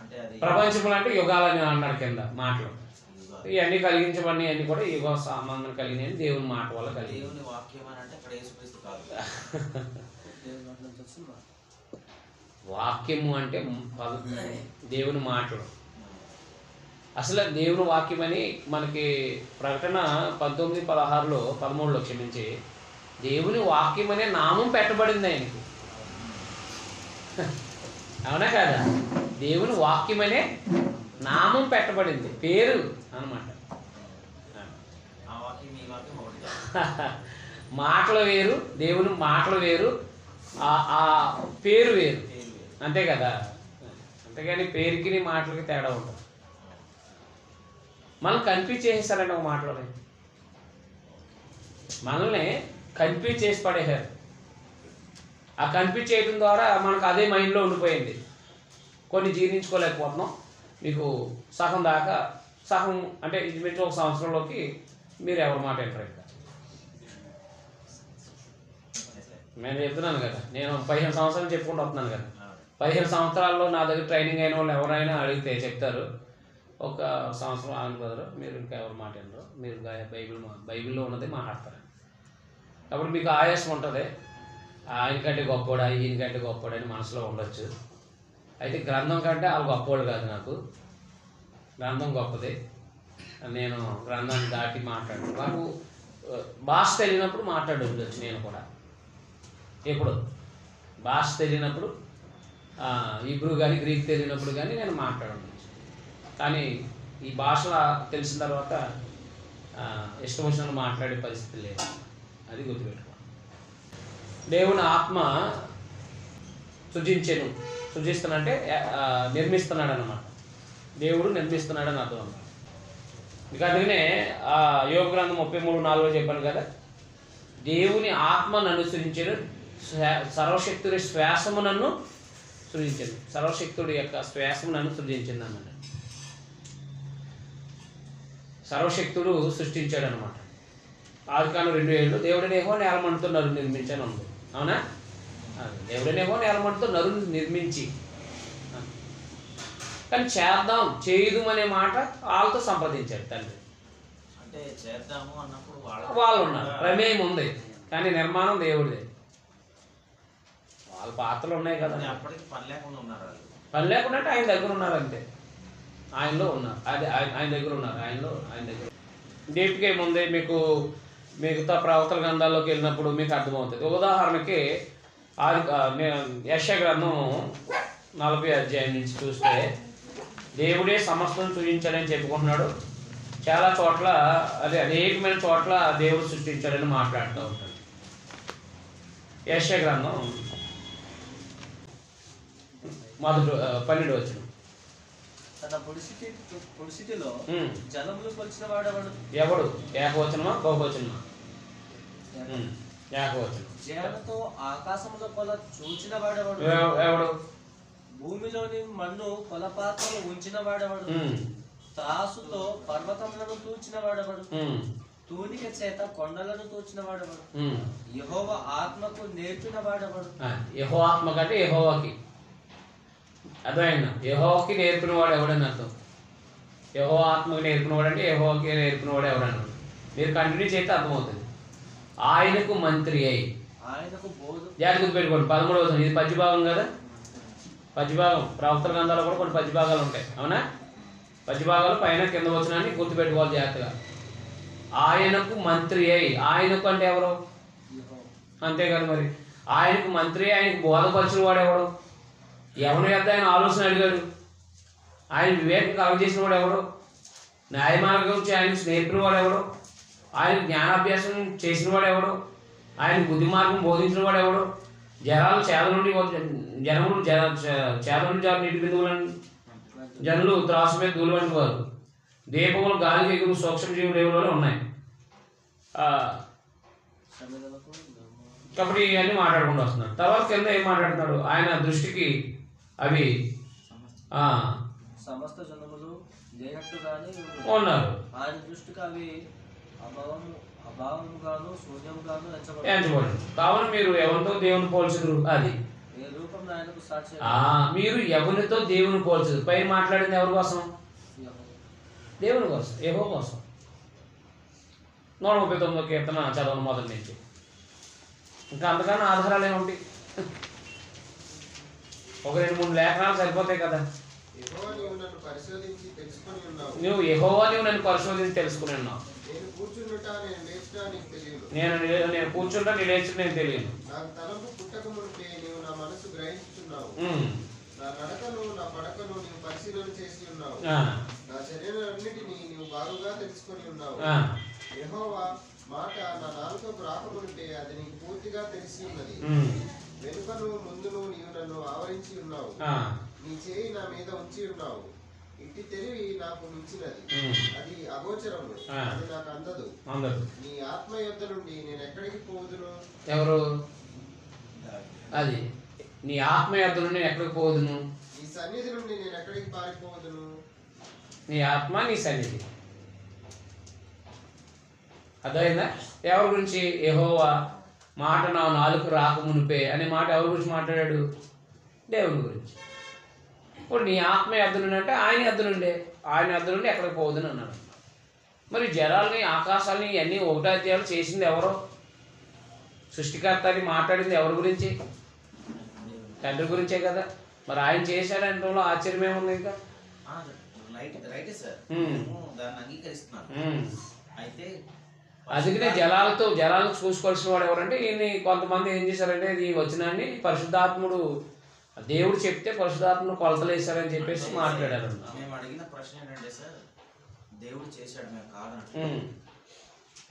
అంటే అది ప్రపంచములు అంటే యుగాలని అన్నాడు కింద మాటలు. ఇవన్నీ కలిగించబడి అన్ని కూడా యుగ సంబంధం కలిగినాయి దేవుని మాట వల్ల కలిగి. దేవుని వాక్యం అని అంటే అక్కడ యేసుక్రీస్తు కాదు. వాక్యము అంటే దేవుని మాటలు. అసలు దేవుని వాక్యం అని మనకి ప్రకటన 19:16 13 క్షమించి దేవుని వాక్యం అనే నామం పెట్టబడింది ఆయనకి. అవునా కాదా? దేవుని వాక్యం అనే నామం పెట్టబడింది, పేరు అన్నమాట. ఆ వాక్యం ఈ వాక్యం ఒకటి. మాటలు వేరు, దేవుని మాటలు వేరు, ఆ పేరు వేరు, అంతే కదా. అంతేగాని పేరుకి మాటలకి తేడా ఉంటుంది. మనం కన్ఫ్యూజ్ చేసేసారండి ఒక మాటలోనే, మనల్ని కన్ఫ్యూజ్ చేసి పడేశారు. ఆ కన్ఫ్యూజ్ చేయడం ద్వారా మనకు అదే మైండ్లో ఉండిపోయింది. కొన్ని జీర్ణించుకోలేకపోతున్నాం. మీకు సగం దాకా సగం అంటే ఇంచుమించు ఒక సంవత్సరంలోకి మీరు ఎవరి మాట వింటారు. ఇంకా నేను చెప్తున్నాను కదా, నేను 15 సంవత్సరాలు చెప్పుకుంటూ వస్తున్నాను కదా. 15 సంవత్సరాల్లో నా దగ్గర ట్రైనింగ్ అయిన వాళ్ళు ఎవరైనా అడిగితే చెప్తారు, ఒక సంవత్సరం ఆగిన బదులు మీరు ఇంకా ఎవరి మాట వినరు, మీరు బైబిల్లో ఉన్నది మాట్లాడతారు. అప్పుడు మీకు ఆయాసం ఉంటుంది, ఆయనకంటే గొప్పవాడా ఈయనకంటే గొప్పవాడు అని మనసులో ఉండొచ్చు. అయితే గ్రంథం కంటే వాళ్ళు గొప్పవాళ్ళు కాదు, నాకు గ్రంథం గొప్పది. నేను గ్రంథాన్ని దాటి మాట్లాడు, నాకు భాష తెలియనప్పుడు మాట్లాడవచ్చు. నేను కూడా ఎప్పుడు భాష తెలియనప్పుడు, హీబ్రూ కానీ గ్రీక్ తెలియనప్పుడు కానీ నేను మాట్లాడవచ్చు. కానీ ఈ భాష తెలిసిన తర్వాత ఇష్టం వచ్చినట్టు మాట్లాడే పరిస్థితి లేదు. అది గుర్తుపెట్టుకోండి. దేవుని ఆత్మ సృజిస్తానంటే నిర్మిస్తున్నాడు అన్నమాట. దేవుడు నిర్మిస్తున్నాడని అర్థం అన్నమాట. ఇక అందుకనే యోగ గ్రంథం 33:4 చెప్పాను కదా, దేవుని ఆత్మ నన్ను సృజించాడు, సర్వశక్తుడి శ్వాసము నన్ను సృజించాడు. సర్వశక్తుడి యొక్క శ్వాసము నన్ను సృజించింది అన్నమాట. సర్వశక్తుడు సృష్టించాడు అనమాట. ఆదికాండం 2:7 దేవుడినేమో నేలమంటూ నరుని నిర్మించాను ఉంది. అవునా? దేవుడినేమో నేలమంటూ నరుని నిర్మించి, కానీ చేద్దాం చేయదు అనే మాట వాళ్ళతో సంప్రదించాడు తండ్రి. అంటే చేద్దాము అన్నప్పుడు వాళ్ళు ఉన్నారు, ప్రమేయం ఉంది, కానీ నిర్మాణం దేవుడిదే. వాళ్ళ పాత్రలు ఉన్నాయి కదా, అప్పటికి పని లేకుండా ఉన్నారు. పని లేకుండా అంటే ఆయన దగ్గర ఉన్నారు అంతే, ఆయనలో ఉన్నారు. అది ఆయన దగ్గర ఉన్నారు, ఆయన దగ్గర. డీప్గా ఏముంది మీకు మిగతా ప్రవక్తల గ్రంథాల్లోకి వెళ్ళినప్పుడు మీకు అర్థమవుతుంది. ఉదాహరణకి యెషయా గ్రంథం 40 అధ్యాయం నుంచి చూస్తే దేవుడే సమస్తం సృజించాడని చెప్పుకుంటున్నాడు. చాలా చోట్ల అనేకమైన చోట్ల దేవుడు సృష్టించాడని మాట్లాడుతూ ఉంటాడు. యెషయా గ్రంథం 12 వచనం. తన పొడిసిటిలో జలములు కొలిచిన వాడెవడు? ఎవడు? ఏకవచనమా బహువచనమా? ఏకవచనం. జలతో ఆకాశములో కొల చూచిన వాడెవడు? ఎవడు? భూమిలోని మన్ను కొలపాత్రలు ఉంచిన వాడెవడు? త్రాసుతో పర్వతములను తూచిన వాడెవడు? తూనిక చేత కొండలను తూచిన వాడెవడు? యెహోవా ఆత్మకు నేర్పిన వాడెవడు? యెహోవా ఆత్మ కంటే యెహోవాకి అర్థమైందా? యెహోవాకి నేర్పిన వాడు ఎవడని అర్థం. యెహోవా ఆత్మకు నేర్పిన వాడు అంటే యెహోవాకి నేర్పిన వాడు ఎవడన్నా మీరు కంటిన్యూ చేస్తే అర్థమవుతుంది. ఆయనకు మంత్రి అయి, ఆయనకు బోధ జాగ్రత్త పెట్టుకోండి. 13వ వచనం, ఇది పద్యభాగం కదా. పద్యభాగం ప్రవక్తల గ్రంథాల్లో కూడా కొన్ని పద్యభాగాలు ఉంటాయి. అవునా? పద్యభాగాలు పైన కింద వచనాన్ని గుర్తుపెట్టుకోవాలి జాగ్రత్తగా. ఆయనకు మంత్రి అయి, ఆయనకు అంటే ఎవరు? అంతేకాదు మరి. ఆయనకు మంత్రి, ఆయనకు బోధపరిచిన వాడు ఎవడు? ఎవరి యొక్క ఆయన ఆలోచన అడిగాడు? ఆయన వివేకం కలగజేసిన వాడు ఎవడు? న్యాయమార్గం గురించి ఆయన నేర్పిన వాడు ఎవడు? ఆయన జ్ఞానాభ్యాసం చేసిన వాడు ఎవడు? ఆయన బుద్ధి మార్గం బోధించిన వాడు ఎవడు? జనాలు చేద నుండి జనములు చేద నుండి నీటి బిందువులని జనులు త్రాసు మీద దూలవంటి వారు, దీపములు గాలికి ఎగురు సూక్ష్మ జీవులు ఉన్నాయి. కాబట్టి ఇవన్నీ మాట్లాడుకుంటూ వస్తున్నాడు. తర్వాత కింద ఏం మాట్లాడుతున్నాడు? ఆయన దృష్టికి అవి సమస్త జనములు లేనట్టుగానే ఉన్నారు. ఆయన దృష్టికి అవి అభావముగాను శూన్యముగాను ఎంచబడి. కావున మీరు ఎవరితో దేవుని పోల్చుదురు? అది ఏ రూపంలో ఆయనకు సాక్షి మీరు ఎవరితో దేవుని పోల్చుదురు? పైన మాట్లాడింది ఎవరి కోసం? దేవుని కోసం, యెహోవా కోసం. 139వ కీర్తన చదవను మొదటి నుంచి. ఇంకా అంతకన్నా ఆధారాలు ఏముంటాయి? ఒక 2-3 లేఖనాలు సరిపోతాయి కదా. యెహోవా నీవు నన్ను పరిశోధించి తెలుసుకొని ఉన్నావు. నువ్వు యెహోవా నీవు నన్ను పరిశోధించి తెలుసుకుని ఉన్నావు. నేను కూర్చుండుట నేను లేచుట నీకు తెలియదు. నేను కూర్చుంటా, నీ లేచి నేను తెలియను. నాకు తలంపు పుట్టక మునిపే నీవు నా మనసు గ్రహించుచున్నావు. నా నడకను నా పడకను నీవు పరిశీలన చేసి ఉన్నావు. నా శరీరాన్నిటిని నీవు బాగుగా తెలుసుకొని ఉన్నావు. యెహోవా మాట నా నాలుకకు రాకమునిపే అది నీకు పూర్తిగా తెలిసి ఉన్నది. వెనుకను ముందును నీవు నన్ను ఆవరించి ఉన్నావు. నీ చేయి నా మీద ఉంచి ఉన్నావు. ఇట్టి తెలివి నాకు మించినది, అది అగోచరము, అది నాకు అందదు. నీ ఆత్మ యొద్ద నుండి నేను ఎక్కడికి పోదును? ఎవరు? అది నీ ఆత్మ యొద్ద నుండి ఎక్కడికి పోదును? నీ సన్నిధి నుండి నేను ఎక్కడికి పారిపోదును? నీ ఆత్మ నీ సన్నిధి. అర్థమైందా? ఎవరి గురించి? యెహోవా మాట నా నాలుగు రాకమునిపే అనే మాట ఎవరి గురించి మాట్లాడాడు? దేవుని గురించి. ఇప్పుడు నీ ఆత్మ యొద్ద నుండి అంటే ఆయన యొద్ద నుండే, ఆయన యొద్ద నుండి ఎక్కడికి పోదును అన్నాడు. మరి జలాల్ని ఆకాశాలని ఇవన్నీ ఒకటో అధ్యాయాలు చేసింది ఎవరో? సృష్టికర్త అని మాట్లాడింది ఎవరి గురించి? తండ్రి గురించే కదా. మరి ఆయన చేశాడంటే ఆశ్చర్యం ఏముంది? ఇంకా రైటే సార్, దాన్ని అంగీకరిస్తున్నాను. అయితే అందుకనే జలాలు చూసుకోవాల్సిన వాడు ఎవరంటే ఈయన. కొంతమంది ఏం చేశారంటే ఈ వచనాన్ని పరిశుద్ధాత్ముడు దేవుడు చెప్తే పరిశుద్ధాత్ముడు కొలతలు వేశారని చెప్పేసి మాట్లాడారు. మేము అడిగిన ప్రశ్న ఏంటంటే సార్, దేవుడు చేశాడు మేము కాదంటే,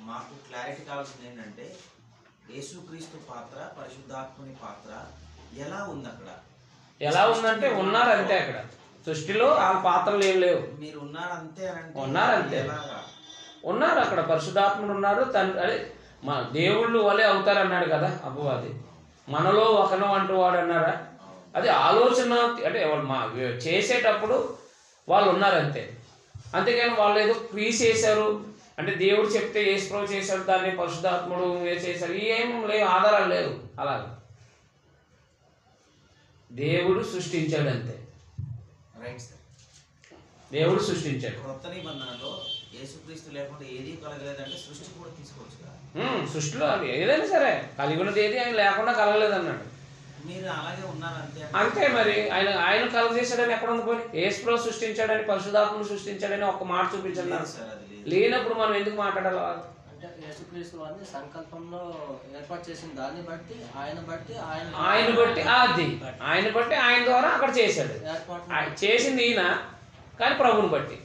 మాకు క్లారిటీ కావాల్సింది ఏంటంటే యేసుక్రీస్తు పాత్ర పరిశుద్ధాత్ముని పాత్ర ఎలా ఉంది అక్కడ? ఎలా ఉందంటే ఉన్నారు అంతే. అక్కడ సృష్టిలో ఆ పాత్రలు ఏం లేవు. మీరు ఉన్నారంతే అంటే ఉన్నారంతే, ఉన్నారు అక్కడ. పరిశుద్ధాత్ముడు ఉన్నారు. అదే మా దేవుళ్ళు వలె అవుతారన్నాడు కదా అపవాది. మనలో ఒకను అంటూ వాడు అన్నారా? అది ఆలోచన. అంటే మా చేసేటప్పుడు వాళ్ళు ఉన్నారంతే. అంతేకాని వాళ్ళు ఏదో చేశారు అంటే దేవుడు చెప్తే యేసుప్రభు చేశాడు, దాన్ని పరిశుద్ధాత్ముడు చేశారు, ఏం లేవు, ఆధారాలు లేవు. అలాగే దేవుడు సృష్టించాడు అంతే. రైట్ సార్, దేవుడు సృష్టించాడు. కొత్త నిబంధనలో యేసుక్రీస్తు లేకుండా ఏది కలగలేదంటే సృష్టి కూడా తీసుకోవచ్చు కదా. సృష్టిలో అది ఏదైనా సరే కలిగి ఉన్నది ఏది ఆయన లేకుండా కలగలేదన్నాడు. మీరు అలాగే ఉన్నారంతే అంతే. మరి ఆయన కలగజేశాడని ఎక్కడ ఉంది? పోయి యేసుప్రభు సృష్టించాడని పరిశుద్ధాత్మను సృష్టించాడని ఒక్క మాట చూపించండి. లేనప్పుడు మనం ఎందుకు మాట్లాడాలి? అంటే యేసుక్రీస్తు వారిని సంకల్పంలో ఏర్పాటు చేసిన దాన్ని బట్టి ఆయన బట్టి ఆయన ద్వారా అక్కడ చేశాడు. చేసింది ఈయన, కానీ ప్రభుని బట్టి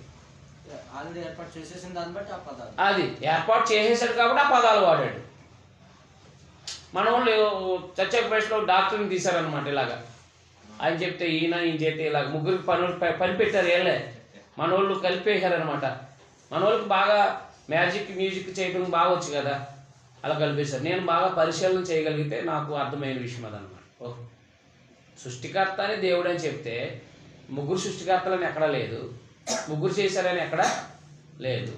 ఆల్రెడీ ఏర్పాటు చేసేసిన దాన్ని బట్టి ఆ పదాలు అది ఏర్పాటు చేసేసాడు కాబట్టి ఆ పదాలు వాడాడు. మన వాళ్ళు చర్చ ప్లేస్లో డాక్టర్ని తీశారనమాట. ఇలాగా ఆయన చెప్తే ఈయన చేస్తే ఇలాగ ముగ్గురికి పని పెట్టారు. ఏళ్ళే మన వాళ్ళు కలిపేశారనమాట. మన వాళ్ళకి బాగా మ్యూజిక్ చేయడం బాగా వచ్చు కదా, అలా కలిపేశారు. నేను బాగా పరిశీలన చేయగలిగితే నాకు అర్థమైన విషయం అదనమాట. ఓహ్, సృష్టికర్త అని దేవుడు అని చెప్తే ముగ్గురు సృష్టికర్తలని ఎక్కడా లేదు, ముగ్గురు చేశారని ఎక్కడా లేదు.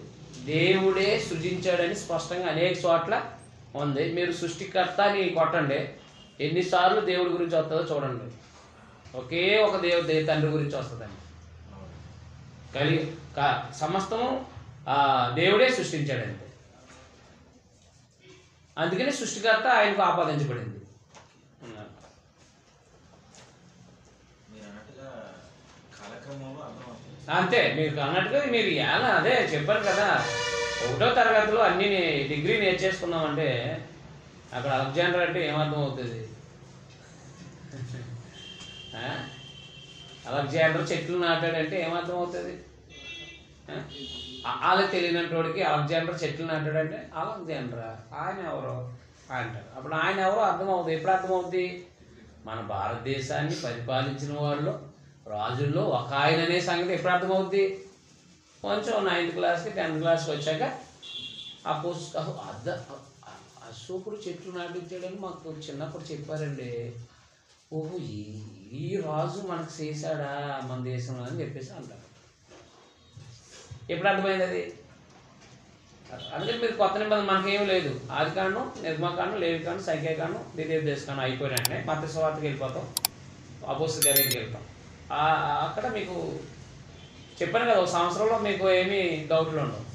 దేవుడే సృజించాడని స్పష్టంగా అనేక చోట్ల ఉంది. మీరు సృష్టికర్త అని కొట్టండి, ఎన్నిసార్లు దేవుడి గురించి వస్తుందో చూడండి. ఒకే ఒక తండ్రి గురించి వస్తుందండి. సమస్తము దేవుడే సృష్టించాడంతే. అందుకని సృష్టికర్త ఆయనకు ఆపాదించబడింది. అంతే. మీకు అన్నట్టుగా మీరు అదే చెప్పారు కదా, 1వ తరగతిలో అన్ని డిగ్రీ నేర్చేసుకున్నామంటే అక్కడ అలెగ్జాండర్ అంటే ఏమర్థం అవుతుంది? అలెగ్జాండర్ చెట్లు నాటాడంటే ఏమర్థం అవుతుంది? వాళ్ళకి తెలియనటువంటి అలెగ్జాండర్ చెట్లు నాటాడంటే అలెగ్జాండరా ఆయన ఎవరో అంటారు. అప్పుడు ఆయన ఎవరో అర్థమవుతుంది. ఎప్పుడు అర్థమవుతుంది? మన భారతదేశాన్ని పరిపాలించిన వాళ్ళు రాజుల్లో ఒక ఆయన అనే సంగతి ఎప్పుడు అర్థమవుద్ది? కొంచెం 9th క్లాస్కి 10th క్లాస్కి వచ్చాక అశోకుడు చెట్లు నాటించాడని మాకు చిన్నప్పుడు చెప్పారండి. ఓహో, ఈ రాజు మనకు చేశాడా మన దేశంలో అని చెప్పేసి అంటారు. ఎప్పుడు అర్థమైంది అది? అందుకని మీరు కొత్త నిబంధన మనకేమీ లేదు. ఆది కాండం, నిర్మాకాండం, లేవి కాండం, సంఖ్యాకాండం, ద్వితీయోపదేశకాండం అయిపోయినట్టే మత్తయి సువార్తకి వెళ్ళిపోతాం, అపోస్తలుల కార్యాలకు వెళ్తాం. అక్కడ మీకు చెప్పాను కదా, ఒక సంవత్సరంలో మీకు ఏమీ డౌట్లు ఉండవు.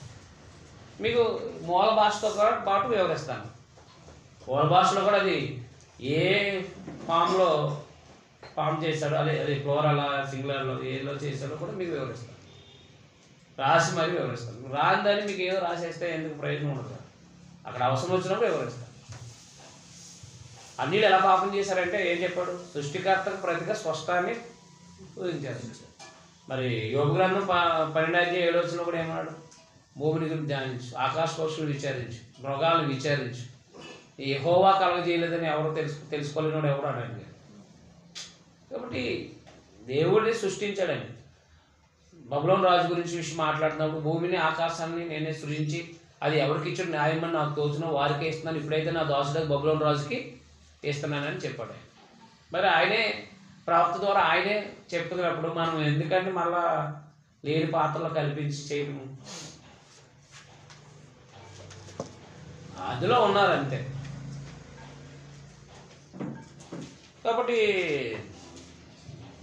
మీకు మూల భాషతో కూడా పాటు వివరిస్తాను. మూల భాషలో కూడా అది ఏ ఫామ్ చేశాడో, అది ప్లోరల్ సింగులర్లో ఏలో చేశాడో కూడా మీకు వివరిస్తాను, రాసి మరీ వివరిస్తాను. రాని దాన్ని మీకు ఏదో రాసేస్తే ఎందుకు ప్రయోజనం ఉండదు. అక్కడ అవసరం వచ్చినప్పుడు వివరిస్తాను. అన్నిలు ఎలా పాపం చేశారంటే ఏం చెప్పాడు? సృష్టికర్తకు ప్రతిగా స్పష్టాన్ని ఊహించారు. మరి యోగ గ్రంథం 12:7 కూడా ఏమన్నాడు? భూమిని గురించి ధ్యానించు, ఆకాశ పక్షులు విచారించు, మృగాలను విచారించు, యెహోవా కలగజేయలేదని ఎవరో తెలుసుకోలేనివాడు ఎవరు అన్నాడు. కాబట్టి దేవుడిని సృష్టించాడని. బబులోను రాజు గురించి విషయం మాట్లాడుతున్నప్పుడు భూమిని ఆకాశాన్ని నేనే సృజించి అది ఎవరికి ఇచ్చిన న్యాయం అని నాకు తోచునో వారికే ఇస్తున్నాను, ఇప్పుడైతే నా దాసుడికి బబులోను రాజుకి ఇస్తున్నానని చెప్పాడు. మరి ఆయనే ప్రవక్త ద్వారా ఆయనే చెప్తున్నప్పుడు మనం ఎందుకంటే మళ్ళా లేని పాత్రలో కల్పించి చేయము? అందులో ఉన్నారు అంతే. కాబట్టి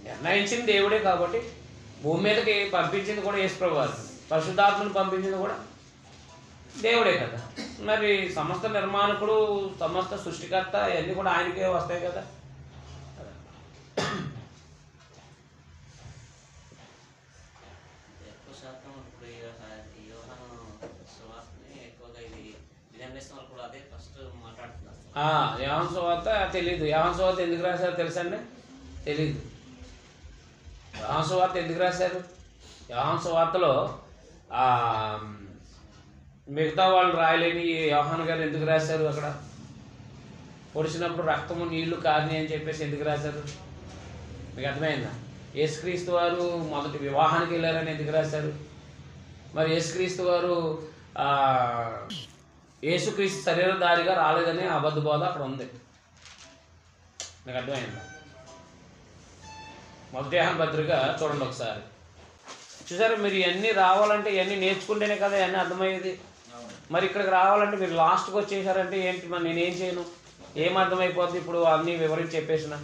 నిర్ణయించింది దేవుడే. కాబట్టి భూమి మీదకి పంపించింది కూడా యేసుప్రభువు వారు, పరిశుద్ధాత్మను పంపించింది కూడా దేవుడే కదా. మరి సమస్త నిర్మాణకుడు, సమస్త సృష్టికర్త ఇవన్నీ కూడా ఆయనకే వస్తాయి కదా. ఎక్కువ శాతం ఇప్పుడు యోహాను సువార్తని ఎక్కువగా ఇది విజయం కూడా అదే ఫస్ట్ మాట్లాడుతున్నారు. యోహాను సువార్త తెలీదు. యోహాను సువార్త ఎందుకు రాశారు తెలుసండి? తెలీదు. యోహాను సువార్త ఎందుకు రాశారు? యోహాను సువార్తలో మిగతా వాళ్ళు రాయలేని యోహాను గారు ఎందుకు రాశారు? అక్కడ పొడిచినప్పుడు రక్తము నీళ్లు కారిని అని చెప్పేసి ఎందుకు రాశారు? మీకు అర్థమైందా? యేసుక్రీస్తు వారు మొదటి వివాహానికి వెళ్ళారని ఎందుకు రాశారు? మరి యేసుక్రీస్తు వారు యేసుక్రీస్తు శరీరధారిగా రాలేదని అబద్ధ బోధ అక్కడ ఉంది. మీకు అర్థమైందా? మొదటి యోహాను పత్రిక చూడండి ఒకసారి. చూసారు మీరు ఇవన్నీ రావాలంటే ఇవన్నీ నేర్చుకుంటేనే కదా ఇవన్నీ అర్థమయ్యేది. మరి ఇక్కడికి రావాలంటే మీరు లాస్ట్కి వచ్చేసారంటే ఏంటి? మరి నేనేం చేయను? ఏం అర్థమైపోద్ది? ఇప్పుడు అన్నీ వివరించి చెప్పేసిన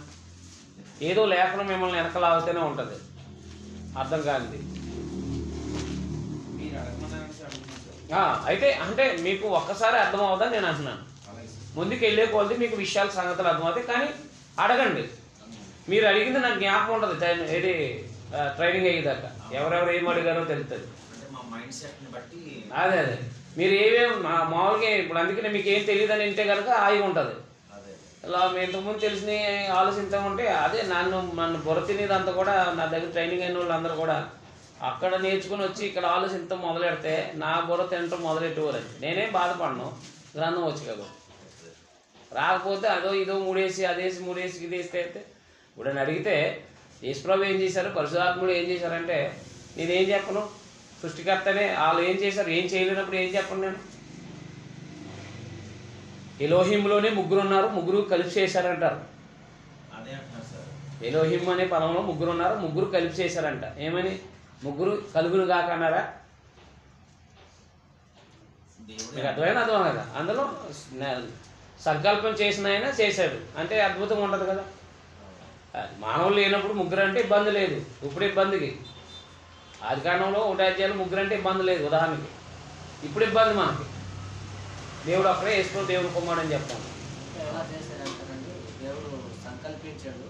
ఏదో లేఖనం మిమ్మల్ని వెనకలాగితేనే ఉంటుంది, అర్థం కానిది. అయితే అంటే మీకు ఒక్కసారి అర్థం అవుతుందని నేను అంటున్నాను. ముందుకు వెళ్ళే కొలది మీకు విషయాల సంగతులు అర్థమవుతాయి. కానీ అడగండి. మీరు అడిగింది నాకు జ్ఞాపకం ఉంటుంది ఏది ట్రైనింగ్ అయ్యేదాకా. ఎవరెవరు ఏం అడిగారో తెలుస్తుంది. అదే మీరు ఏమేమి మామూలుగా ఇప్పుడు అందుకనే మీకు ఏం తెలియదని వింటే కనుక ఆగి ఉంటుంది. ఇలా ఇంతకుముందు తెలిసిన ఆలోచించమంటే అదే నన్ను బుర్ర తినేదంతా కూడా నా దగ్గర ట్రైనింగ్ అయిన వాళ్ళు అందరూ కూడా అక్కడ నేర్చుకుని వచ్చి ఇక్కడ ఆలోచించడం మొదలెడితే నా బుర్ర తినటం మొదలెట్టేవారండి. నేనేం బాధపడను, గ్రంథం వచ్చి కదా. రాకపోతే అదో ఇదో మూడేసి అదేసి మూడేసి ఇదేస్తే అయితే ఇప్పుడు అని అడిగితే యేసుప్రభు ఏం చేశారు, పరిశుద్ధాత్ముడు ఏం చేశారంటే నేనేం చెప్పను? సృష్టికర్తనే వాళ్ళు ఏం చేశారు, ఏం చేయలేనప్పుడు ఏం చెప్పను నేను? ఎలోహింలోనే ముగ్గురు ఉన్నారు, ముగ్గురు కలిపి చేశారంటారు. ఎలోహిం అనే పదంలో ముగ్గురు ఉన్నారు, ముగ్గురు కలిపి చేశారంట. ఏమని? ముగ్గురు కలుగులు కాక అన్నారా? మీకు అర్థమైనా అర్థం కదా. అందులో సంకల్పం చేసిన ఆయన చేశాడు అంటే అద్భుతంగా ఉంటుంది కదా. మానవులు లేనప్పుడు ముగ్గురు అంటే ఇబ్బంది లేదు. ఇప్పుడు ఇబ్బందికి ఆది కాండంలో 1 అధ్యాయంలో ముగ్గురు అంటే ఇబ్బంది లేదు ఉదాహరణకి. ఇప్పుడు ఇబ్బంది మనకి. దేవుడు అక్కడే యేసు దేవుడు కుమారుడు అని చెప్తాను. ఎలా చేశారంటారండి? దేవుడు సంకల్పించాడు,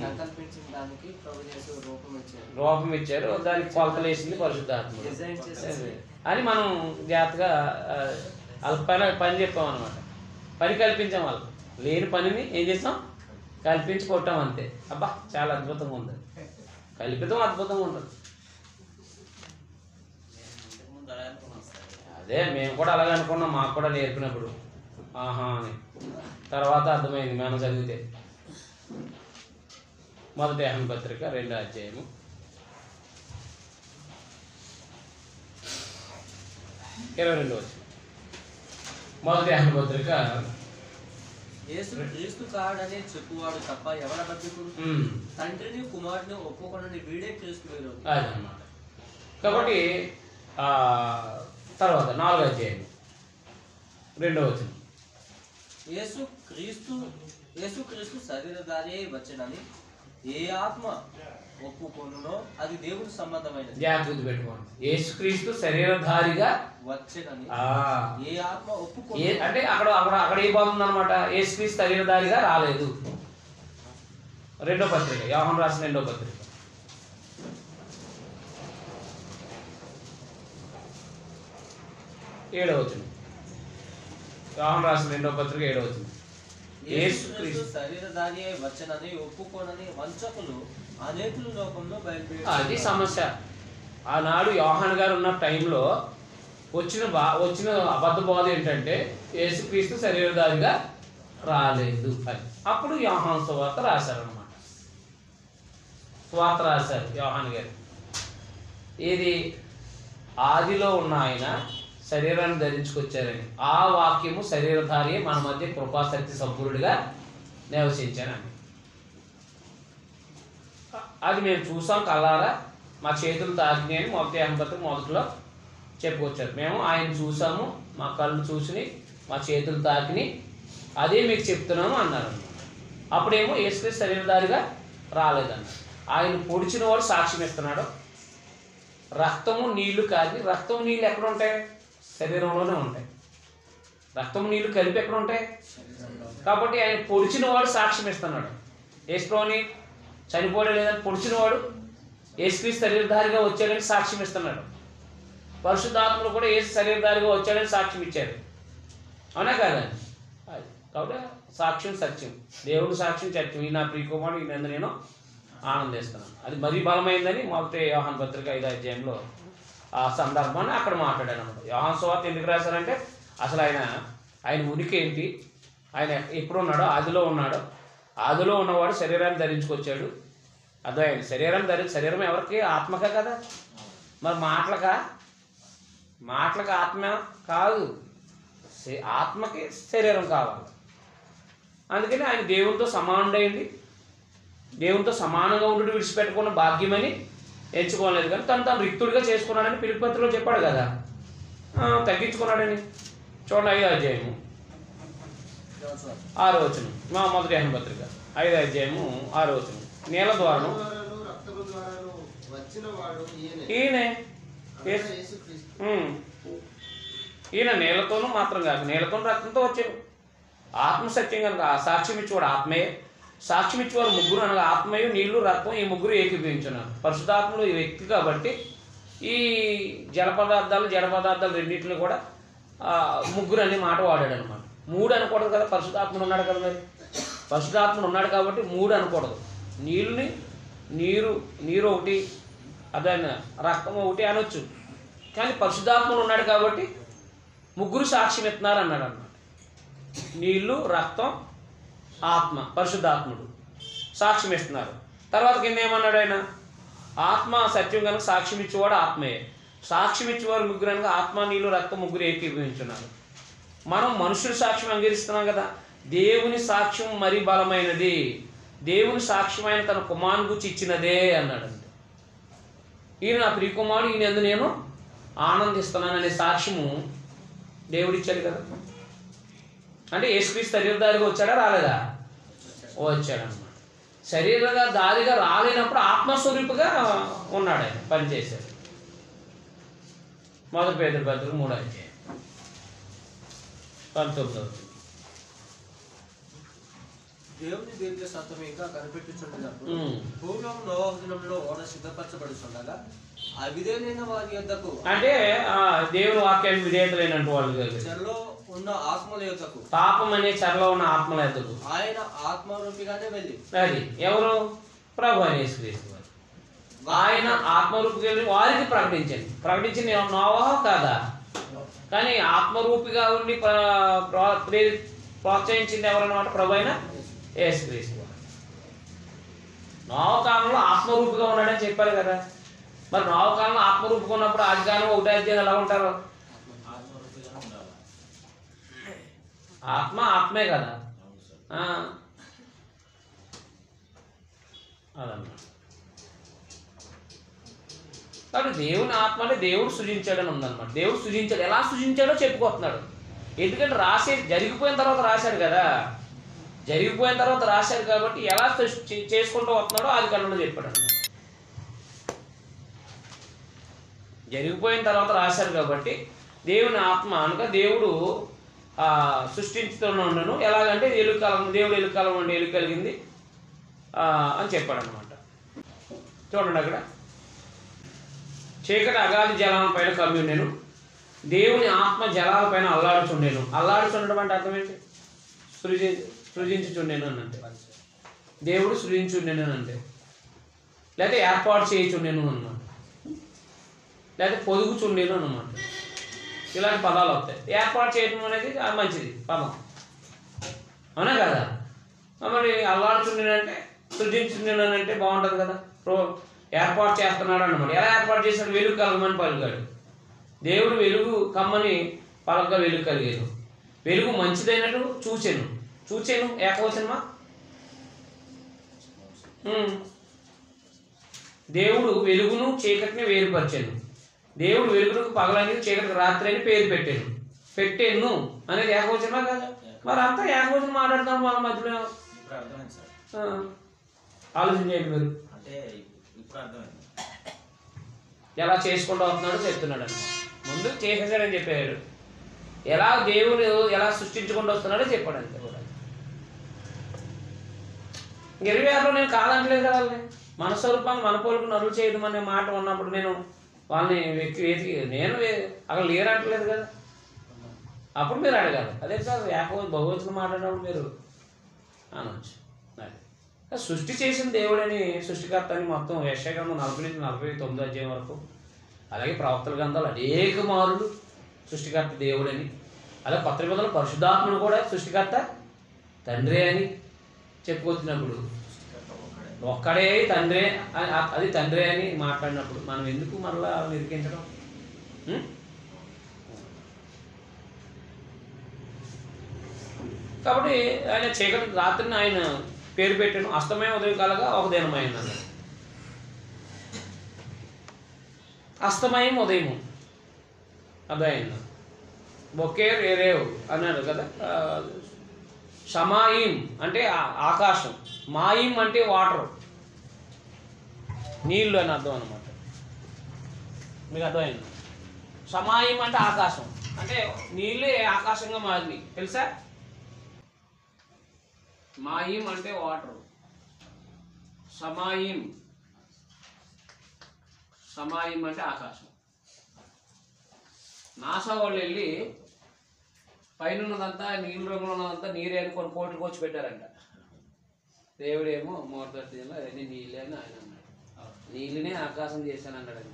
సంకల్పించిన దానికి ప్రభు యేసు రూపం ఇచ్చారు, దానికి కొలతలు వేసింది పరిశుద్ధాత్మ అని మనం జాగ్రత్తగా వాళ్ళ పని చెప్పాం అనమాట. పని కల్పించాం. వాళ్ళకి లేని పనిని ఏం చేస్తాం? కల్పించి కొట్టాం అంతే. అబ్బా చాలా అద్భుతంగా ఉంది. కల్పితం అద్భుతంగా ఉంటుంది. అదే మేము కూడా అలాగే అనుకున్నాం. మాకు కూడా నేర్పినప్పుడు ఆహా అని తర్వాత అర్థమైంది మనం చదివితే. మొదటి యోహాను పత్రిక 2వ అధ్యాయము 22వ వచనం. మొదటి యోహాను పత్రిక. యేసు క్రీస్తు కాడనే చెప్పువాడు తప్ప ఎవర బతుకుడు? తండ్రిని కుమారుని ఒప్పుకొనని వీడే క్రీస్తు విరోధి. అదన్నమాట. కాబట్టి తర్వాత 4వ అధ్యాయం 2వ వచనం. యేసుక్రీస్తు శరీరధారి అయి వచ్చెనని ఏ ఆత్మ ఒప్పుకొనునో అది దేవుని సంబంధమైనది. జాగ్రత్త పెట్టుకోండి. యేసుక్రీస్తు శరీరధారిగా వచ్చెనని ఏ ఆత్మ అంటే అక్కడ ఏ బాగుంది అనమాట. యేసుక్రీస్తు శరీరధారిగా రాలేదు. 2వ పత్రిక, యోహాను రాసిన 2వ పత్రిక. ఏడవ వచనం. యోహాను రాసిన 2వ పత్రిక 7వ వచనం. యేసుక్రీస్తు శరీరధారి అయి వచ్చెనని ఒప్పుకోనని వంచకులు అనేకులు లోకంలో బయలుదేరి. అది సమస్య. ఆనాడు యోహాను గారు ఉన్న టైంలో వచ్చిన అబద్ధ బోధ ఏంటంటే యేసుక్రీస్తు శరీరధారిగా రాలేదు అని. అప్పుడు యోహాను సువార్త రాశారనమాట. సువార్త రాశారు యోహాను గారు. ఇది ఆదిలో ఉన్న ఆయన శరీరాన్ని ధరించుకొచ్చారని, ఆ వాక్యము శరీరధారి మన మధ్య కృపాశక్తి సంపూర్ణుడిగా నివసించానని. అది మేము చూసాం కల్లారా, మా చేతులు తాకినాయి అని మొదట్లో చెప్పుకొచ్చారు. మేము ఆయన చూసాము, మా కళ్ళు చూసి మా చేతులు తాకిని, అదే మీకు చెప్తున్నాము అన్నారు. అప్పుడేమో యేసుక్రీస్తు శరీరధారిగా రాలేదన్నారు. ఆయన పొడిచిన వాడు సాక్ష్యం ఇస్తున్నాడు. రక్తము నీళ్లు కాదు. రక్తము నీళ్ళు ఎక్కడ ఉంటాయి? శరీరంలోనే ఉంటాయి. రక్తము నీళ్లు కలిపి ఎక్కడ ఉంటాయి? కాబట్టి ఆయన పొడిచిన వాడు సాక్ష్యం ఇస్తున్నాడు. యేసుని చనిపోవడం లేదని పొడిచిన వాడు యేసుక్రీస్తు శరీరధారిగా వచ్చాడని సాక్ష్యం ఇస్తున్నాడు. పరిశుద్ధాత్మలు కూడా యేసు శరీరధారిగా వచ్చాడని సాక్ష్యం ఇచ్చారు. అవునా కాదండి? కాబట్టి సాక్ష్యం సత్యం, దేవుడు సాక్ష్యం సత్యం. ఈ నా ప్రియకుమారుడు ఈయన నేను ఆనందిస్తున్నాను. అది మరీ బలమైందని మొదటి యోహాను పత్రిక 5వ అధ్యాయంలో ఆ సందర్భాన్ని అక్కడ మాట్లాడాను అనమాట. యోహాను సువార్త ఎందుకు రాశారంటే అసలు ఆయన ఉనికి ఏంటి, ఆయన ఎప్పుడు ఉన్నాడో, ఆదిలో ఉన్నాడో, ఆదిలో ఉన్నవాడు శరీరాన్ని ధరించుకొచ్చాడు. అదే ఆయన శరీరం ఎవరికి? ఆత్మకే కదా. మరి మాటలకి ఆత్మ కాదు, ఆత్మకి శరీరం కావాలి. అందుకని ఆయన దేవునితో సమానుడైంది, దేవునితో సమానంగా ఉండి విడిచిపెట్టుకున్న భాగ్యమని ఎంచుకోలేదు. కానీ తను రిక్తుడిగా చేసుకున్నాడని ఫిలిప్పీ పత్రికలో చెప్పాడు కదా, తగ్గించుకున్నాడని. చూడండి 5వ అధ్యాయము 6వ వచనం. మా మొదటి యోహాను పత్రిక 5వ అధ్యాయము 6వ వచనం. నేల ద్వారాను ఈయనే ఈయన నేలతోనూ మాత్రం కాదు, నేలతో రక్తంతో వచ్చాడు. ఆత్మసత్యం కనుక సాక్ష్యం ఇచ్చేవాడు ఆత్మయే. సాక్ష్యం ఇచ్చేవారు ముగ్గురు అనగా ఆత్మయు నీళ్లు రక్తం, ఈ ముగ్గురు ఏకీభవించున్నారు. పరిశుద్ధాత్ముడు ఈ వ్యక్తి కాబట్టి ఈ జడ పదార్థాలు రెండింటిని కూడా ముగ్గురు అనే మాట వాడాడు అనమాట. 3 అనకూడదు కదా, పరిశుద్ధాత్ముడు ఉన్నాడు కదా. మరి పరిశుద్ధాత్ముడు ఉన్నాడు కాబట్టి 3 అనకూడదు. నీరు ఒకటి, అదే రక్తం ఒకటి అనొచ్చు. కానీ పరిశుద్ధాత్ముడు ఉన్నాడు కాబట్టి ముగ్గురు సాక్ష్యం ఇస్తున్నారు అన్నాడు అన్నమాట. నీళ్లు, రక్తం, ఆత్మ, పరిశుద్ధాత్ముడు సాక్ష్యం ఇస్తున్నారు. తర్వాత కింద ఏమన్నాడు ఆయన? ఆత్మ సత్యం కనుక సాక్ష్యం ఇచ్చేవాడు ఆత్మయే. సాక్ష్యం ఇచ్చేవారు ముగ్గురు అనగా ఆత్మ, నీళ్లు, రక్తం ముగ్గురు ఏకీభవించున్నారు. మనం మనుషుల సాక్ష్యం అంగీకరిస్తున్నాం కదా. దేవుని సాక్ష్యం మరీ బలమైనది. దేవుని సాక్ష్యం ఆయన తన కుమారుని గురించి ఇచ్చినదే అన్నాడండి. ఈయన నా ప్రియకుమారుడు, ఈయన ఎందు నేను ఆనందిస్తున్నాననే సాక్ష్యము దేవుడిచ్చాడు కదా. అంటే యేసుక్రీస్తు శరీరధారిగా వచ్చాడా రాలేదా? వచ్చాడనమాట. శరీరధారిగా రాలేనప్పుడు ఆత్మస్వరూపుగా ఉన్నాడు, ఆయన పనిచేశాడు. మొదటి పేతురు పత్రిక 3వ అధ్యాయం 19వ. దేవుని దీర్ఘ సత్వం ఇంకా కనిపెట్టుచుండేటప్పుడు భూలోకం నోవహు దినంలో ఓడ సిద్ధపరచబడుతుండగా అవిధేయులైన వారి యొద్దకు, అంటే దేవుని వాక్యానికి విధేయత లేనట్టు వాళ్ళు చెరలో ఉన్న ఆత్మల యొద్దకు, పాపం అనే చెరలో ఉన్న ఆత్మల యొద్దకు ఆయన ఆత్మరూపిగానే వెళ్ళి, అది ఎవరు? ప్రభు అని యేసుక్రీస్తు వారు. ఆయన ఆత్మరూపిగా వెళ్ళి వారికి ప్రకటించింది నోవహు కాదా? కానీ ఆత్మరూపిగా ఉండి ప్రోత్సహించింది ఎవరన్నమాట? ప్రభు అయిన యేసుక్రీస్తు. నోవకాలంలో ఆత్మరూపిగా ఉన్నాడని చెప్పారు కదా. మరి నోవకాలంలో ఆత్మరూపిగా ఉన్నప్పుడు ఆదికాలం 1వ అధ్యాయం ఎలా ఉంటారు? ఆత్మే కదా. అదన్నమాట. కాబట్టి దేవుని ఆత్మ అంటే దేవుడు సృజించాడని ఉందన్నమాట. దేవుడు సృజించాడు, ఎలా సృజించాడో చెప్పుకొస్తున్నాడు. ఎందుకంటే జరిగిపోయిన తర్వాత రాశాడు కదా, జరిగిపోయిన తర్వాత రాశాడు కాబట్టి ఎలా చేసుకుంటూ వస్తున్నాడో ఆది కాండంలో చెప్పాడు. జరిగిపోయిన తర్వాత రాశారు కాబట్టి దేవుని ఆత్మ అనగా దేవుడు సృష్టించుతూనే ఉండను. ఎలాగంటే ఎలుకాలం, దేవుడు ఎలుకాలం ఉండి ఎలుక కలిగింది అని చెప్పాడు అనమాట. చూడండి అక్కడ, చీకటి అగాధి జలాలపైన కమ్మి ఉండేను, దేవుని ఆత్మ జలాలపైన అల్లాడుచుండేను. అల్లాడుచుండడం అంటే అర్థం ఏంటి? సృజించుచుండేను అని అంటే, దేవుడు సృజించుండేను అని అంటే, లేకపోతే ఏర్పాటు చేయుచుండేను అన్నమాట, లేకపోతే పొదుగుచుండేను అన్నమాట. ఇలాంటి పదాలు వస్తాయి. ఏర్పాటు చేయడం అనేది మంచిది పదం, అవునా కదా? మరి అల్లాడుచుండేనంటే, సృజించుండేనంటే బాగుంటుంది కదా. ఏర్పాటు చేస్తున్నాడు అన్నమాట. ఎలా ఏర్పాటు చేశాడు? వెలుగు కలగమని పలికాడు. దేవుడు వెలుగు కమ్మని పలకగా వెలుగు కలిగాడు. వెలుగు మంచిదైనట్టు చూచాను ఏకవచనమా? దేవుడు వెలుగును చీకటిని వేరుపరిచాను. దేవుడు వెలుగుకు పగలని చీకటికి రాత్రి అని పేరు పెట్టాను అనేది ఏకవచనమా కదా? మరి అంతా ఏకవచనం మాట్లాడుతున్నాం మన మధ్యలో. ఆలోచించేయండి మీరు. ఎలా చేసుకుంటూ వస్తున్నాడో చెప్తున్నాడు అన్నమాట. ముందు చేసేసాడని చెప్పాడు, ఎలా దేవుడు ఎలా సృష్టించుకుంటూ వస్తున్నాడో చెప్పాడు అంతే కూడా. 26లో నేను కాదంటలేదు కదా, వాళ్ళని మన స్వరూపాన్ని మన పోలికను అరులు చేయడం అనే మాట ఉన్నప్పుడు నేను వాళ్ళని వెతికి నేను అక్కడ లేరంటలేదు కదా. అప్పుడు మీరు అడగాలి, అదే సార్ భగవద్గీత మాట్లాడినప్పుడు మీరు అనవచ్చు. సృష్టి చేసిన దేవుడని, సృష్టికర్త అని మొత్తం యెషయా గ్రంథం 40 నుంచి 49 అధ్యాయం వరకు, అలాగే ప్రవక్తల గ్రంథాలు అనేక మారులు సృష్టికర్త దేవుడని, అలాగే కొత్త నిబంధనలో పరిశుద్ధాత్మను కూడా సృష్టికర్త తండ్రి అని చెప్పుకొచ్చినప్పుడు, ఒక్కడే తండ్రి అది తండ్రి అని మాట్లాడినప్పుడు మనం ఎందుకు మరలా నిరికించడం? కాబట్టి ఆయన చీకటి రాత్రిని ఆయన పేరు పెట్టాను. అస్తమయం ఉదయం కాలగా ఒక దినమైంది అన్నాడు. అస్తమయం ఉదయము అదైంది. బొకేర్ ఏరేవ్ అన్నాడు కదా. షమాయిం అంటే ఆకాశం, మాయిం అంటే వాటర్, నీళ్ళు అని అర్థం అన్నమాట. మీకు అర్థమైంది? షమాయిం అంటే ఆకాశం, అంటే నీళ్ళే ఆకాశంగా మారినాయి తెలుసా? మాయిం అంటే వాటర్, సమాయిం అంటే ఆకాశం. నాసా వాళ్ళు వెళ్ళి పైన ఉన్నదంతా నీళ్ళ రంగులో ఉన్నదంతా నీరే అని కొన్ని కోట్లు వచ్చి పెట్టారంట. దేవుడేమో మొదటి అవన్నీ నీళ్ళే అని ఆయన అన్నాడు. నీళ్ళనే ఆకాశం చేశాను అన్నాడు. అది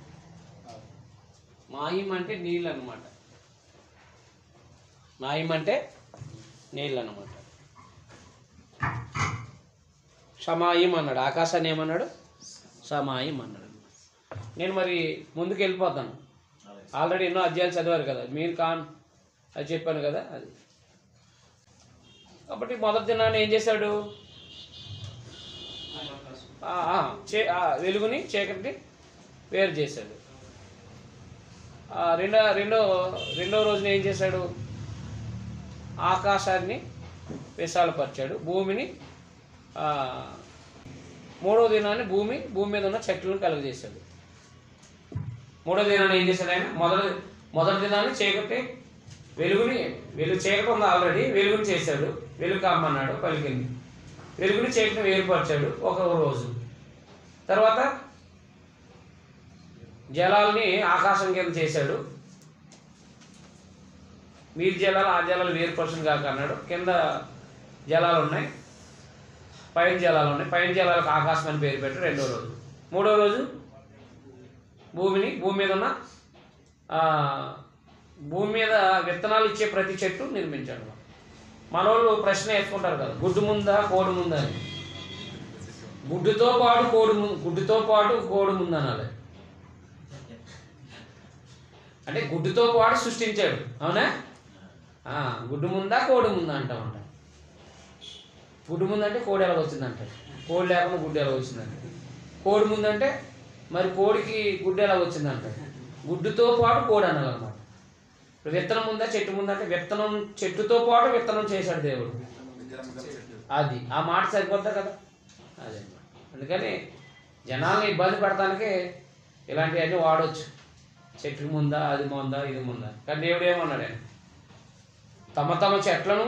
మాయిం అంటే నీళ్ళు అన్నమాట. మాయిం అంటే నీళ్ళు అన్నమాట. సమాయిం అన్నాడు, ఆకాశాన్ని ఏమన్నాడు? సమాయిం అన్నాడు. నేను మరి ముందుకు వెళ్ళిపోతాను. ఆల్రెడీ ఎన్నో అధ్యాయాలు చదివారు కదా మీరు, అది చెప్పాను కదా. అది కాబట్టి మొదటి దినాన్ని ఏం చేశాడు? వెలుగుని చీకటిని వేరు చేశాడు. రెండో రోజున ఏం చేశాడు? ఆకాశాన్ని విశాలపరిచాడు, భూమిని. మూడవ దినాన్ని భూమి మీద ఉన్న చెట్లను కలుగజేశాడు. మూడో దినాన్ని ఏం చేశాడు ఆయన? మొదటి దినాన్ని చీకటి చీకటి ఉంది ఆల్రెడీ, వెలుగుని చేశాడు. వెలుగు కమ్మన్నాడు, పలికింది. వెలుగుని చీకటిని వేరుపరిచాడు ఒక రోజు. తర్వాత జలాల్ని ఆకాశం కింద చేశాడు. నీటి జలాలు ఆ జలాలు వేరుపరచును కాక అన్నాడు. కింద జలాలు ఉన్నాయి, పైన జలాలు ఉన్నాయి. పైన జలాలకు ఆకాశం అని పేరు పెట్టాడు రెండో రోజు. మూడో రోజు భూమి మీద ఉన్న భూమి మీద విత్తనాలు ఇచ్చే ప్రతి చెట్టు నిర్మించాడు. మనోళ్ళు ప్రశ్న వేసుకుంటారు కదా, గుడ్డు ముందా కోడి ముందా అని. గుడ్డుతో పాటు కోడి ముందు అనాలి. అంటే గుడ్డుతో పాటు సృష్టించాడు, అవునా? గుడ్డు ముందా కోడి ముందా అంటా ఉంటాం. గుడ్డు ముందంటే కోడి ఎలా వచ్చిందంట, కోడి లేకుండా గుడ్డు ఎలా వచ్చిందంట. కోడి ముందంటే మరి కోడికి గుడ్డు ఎలా వచ్చిందంట. గుడ్డుతో పాటు కోడి అనాలన్నమాట. ఇప్పుడు విత్తనం ఉందా చెట్టు ముందా అంటే విత్తనం చెట్టుతో పాటు విత్తనం చేశాడు దేవుడు. అది ఆ మాట సరిపోద్దా కదా, అదే అందుకని జనాల్ని ఇబ్బంది పెడతానికి ఇలాంటివన్నీ వాడవచ్చు. చెట్టు ముందా అది ముందా ఇది ముందా, కానీ దేవుడు ఏమన్నాడు, తమ తమ చెట్లను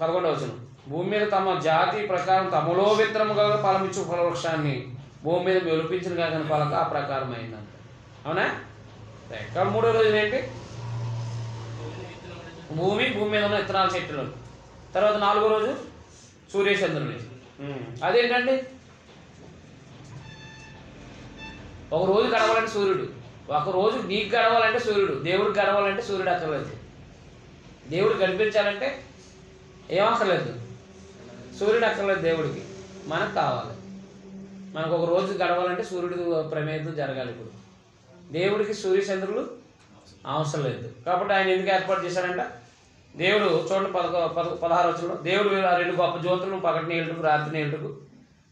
11వ వచనం భూమి మీద తమ జాతి ప్రకారం తమలో విత్తనముగా ఫలమిచ్చు ఫలవృక్షాన్ని భూమి మీద మెలిపించిన కాదని పలక ఆ ప్రకారం అయిందంట. అవునా? ఇంకా 3వ రోజున ఏంటి, భూమి మీద ఉన్న విత్తనాల చెట్లు. తర్వాత 4వ రోజు సూర్యచంద్రుని. అదేంటండి, ఒక రోజు గడవాలంటే సూర్యుడు, ఒక రోజు నీకు గడవాలంటే సూర్యుడు, దేవుడికి గడవాలంటే సూర్యుడు అక్కర్లేదు. దేవుడు కనిపించాలంటే ఏమక్కర్లేదు, సూర్యుడు అక్కర్లేదు దేవుడికి, మనకు కావాలి. మనకు ఒక రోజు గడవాలంటే సూర్యుడు ప్రమేయంతో జరగాలి. ఇప్పుడు దేవుడికి సూర్యచంద్రులు అవసరం లేదు. కాబట్టి ఆయన ఎందుకు ఏర్పాటు చేశాడంట, దేవుడు చూడండి 16వ వచనంలో దేవుడు 2 గొప్ప జ్యోతులను పగటిని ఏలుటకు రాత్రిని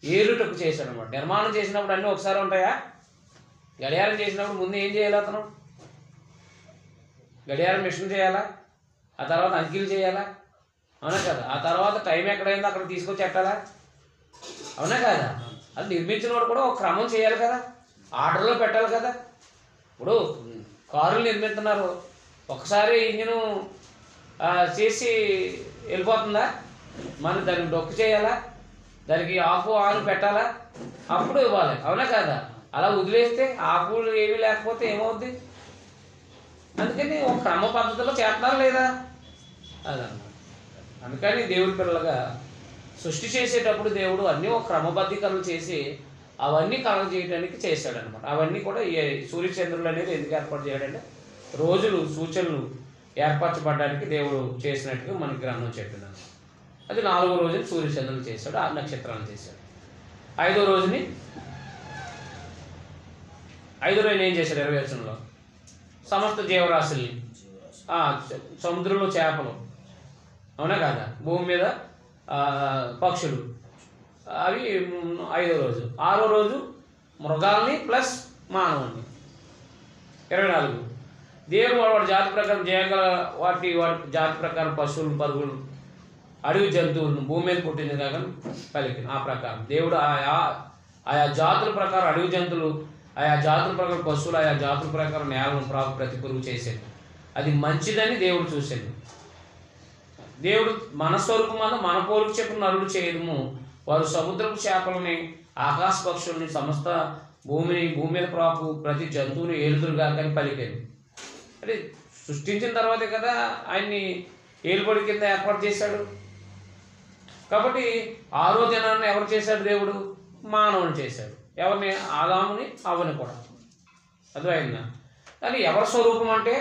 ఏలుటకు చేశాడు అనమాట. నిర్మాణం చేసినప్పుడు అన్నీ ఒకసారి ఉంటాయా? గడియారం చేసినప్పుడు ముందు ఏం చేయాలి అతను, గడియారం మిషన్ చేయాలా, ఆ తర్వాత అంకీలు చేయాలా, అవునా కదా? ఆ తర్వాత టైం ఎక్కడైందో అక్కడ తీసుకొచ్చి ఎట్టాలా, అవునా కదా? అది నిర్మించిన వాడు కూడా ఒక క్రమం చేయాలి కదా, ఆర్డర్లో పెట్టాలి కదా. ఇప్పుడు కారులు నిర్మిస్తున్నారు, ఒకసారి ఇంజిను చేసి వెళ్ళిపోతుందా, మనం దానికి డొక్కు చేయాలా, దానికి ఆఫ్ ఆన్ పెట్టాలా, అప్పుడు ఇవ్వాలి, అవునా కదా? అలా వదిలేస్తే ఆకులు ఏమీ లేకపోతే ఏమవుద్ది? అందుకని ఒక క్రమ పద్ధతిలో చేస్తున్నారు లేదా, అదన్నమాట. అందుకని దేవుడి పిల్లలుగా సృష్టి చేసేటప్పుడు దేవుడు అన్నీ ఒక క్రమబద్ధీకరణ చేసి అవన్నీ కలగ చేయడానికి చేశాడనమాట. అవన్నీ కూడా ఈ సూర్యచంద్రులు అనేది ఎందుకు ఏర్పాటు చేయడంటే రోజులు సూచనలు ఏర్పరచబడడానికి దేవుడు చేసినట్టుగా మనకి గ్రంథం చెప్తున్నాను. అది 4వ రోజుని సూర్యచంద్రులు చేశాడు, 6 నక్షత్రాలను చేశాడు. 5వ రోజుని ఏం చేశాడు 20వ వచనంలో, సమస్త జీవరాశుల్ని, సముద్రంలో చేపలు, అవునా కదా, భూమి మీద పక్షులు, అవి 5వ రోజు. 6వ రోజు మృగాల్ని ప్లస్ మానవుని. 24 దేవుడు వాడి జాతి ప్రకారం చేయగల వాటి జాతి ప్రకారం పశువులు పరుగులు అడవి జంతువులను భూమి మీద పుట్టింది కాక పలికిన ఆ ప్రకారం దేవుడు ఆయా జాతుల ప్రకారం అడవి జంతువులు, ఆయా జాతుల ప్రకారం పశువులు, ఆయా జాతుల ప్రకారం నేలను ప్రతి పురుగు చేసేది. అది మంచిదని దేవుడు చూసేది. దేవుడు మన స్వరూపమందు మన పోలిక చెప్పిన నరుడు చేయడము, వారు సముద్రపు చేపలని ఆకాశ పక్షుల్ని సమస్త భూమి మీద ప్రాపు ప్రతి జంతువుని ఏలుదురుగా కానీ పలికేది. అంటే సృష్టించిన తర్వాతే కదా ఆయన్ని ఏలుబడి కింద ఏర్పాటు చేశాడు. కాబట్టి 6వ దినాన్ని ఎవరు చేశాడు, దేవుడు మానవుని చేశాడు. ఎవరిని, ఆదాముని అవ్వని కూడా. అర్థమైందా? కానీ ఎవరి స్వరూపం అంటే,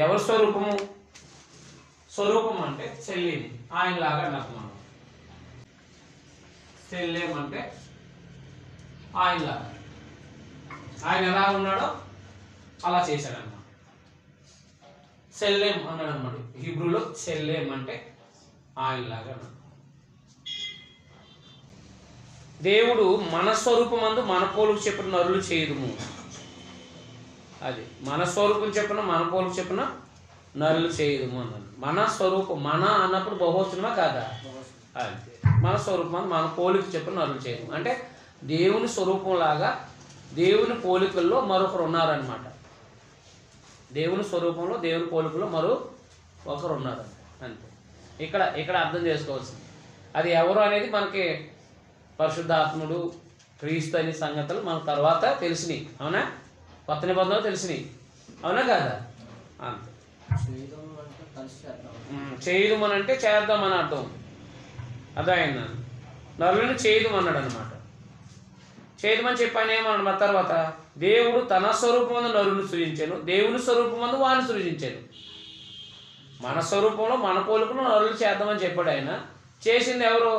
ఎవరి స్వరూపం అంటే సెల్లేం, ఆయనలాగా నాకు మనం సెల్లేం అంటే ఆయనలాగా, ఆయన ఎలా ఉన్నాడో అలా చేశాడన్నమాట. సెల్లేం అన్నాడు అన్నమాట. హీబ్రూలో సెల్లేం అంటే ఆయనలాగా. దేవుడు మన స్వరూపమందు మన పోలుకు చెప్పిన నరులు చేయదుము. అది మన స్వరూపం చెప్పిన మన పోలుకు చెప్పిన నరులు చేయదుము అన్నాడు. మన స్వరూపం, మన అన్నప్పుడు బహువచనమా కాదా? అది మన స్వరూపం మన పోలిక చెప్పిన నరులు చేయదు అంటే దేవుని స్వరూపంలాగా దేవుని పోలికల్లో మరొకరు ఉన్నారనమాట. దేవుని స్వరూపంలో దేవుని పోలికలో ఒకరు ఉన్నారు అంతే. ఇక్కడ అర్థం చేసుకోవాల్సింది అది ఎవరు అనేది మనకి పరిశుద్ధాత్ముడు, క్రీస్తు అనే సంగతులు మనకు తర్వాత తెలిసినాయి. అవునా? కొత్త నిబంధనలు తెలిసినాయి, అవునా కాదా? అంతే. చేయదుమని అంటే చేద్దామని అర్థం. అర్థమైందా? నరులను చేయదుమన్నాడు అనమాట. చేయదుమని చెప్పి ఆయన ఏమన్నాడు మరి తర్వాత, దేవుడు తన స్వరూపమందు నరుని సృజించాను, దేవుని స్వరూపమందు వాడిని సృజించాను. మన స్వరూపంలో మన పోలికను నరులు చేద్దామని చెప్పాడు ఆయన. చేసింది ఎవరు?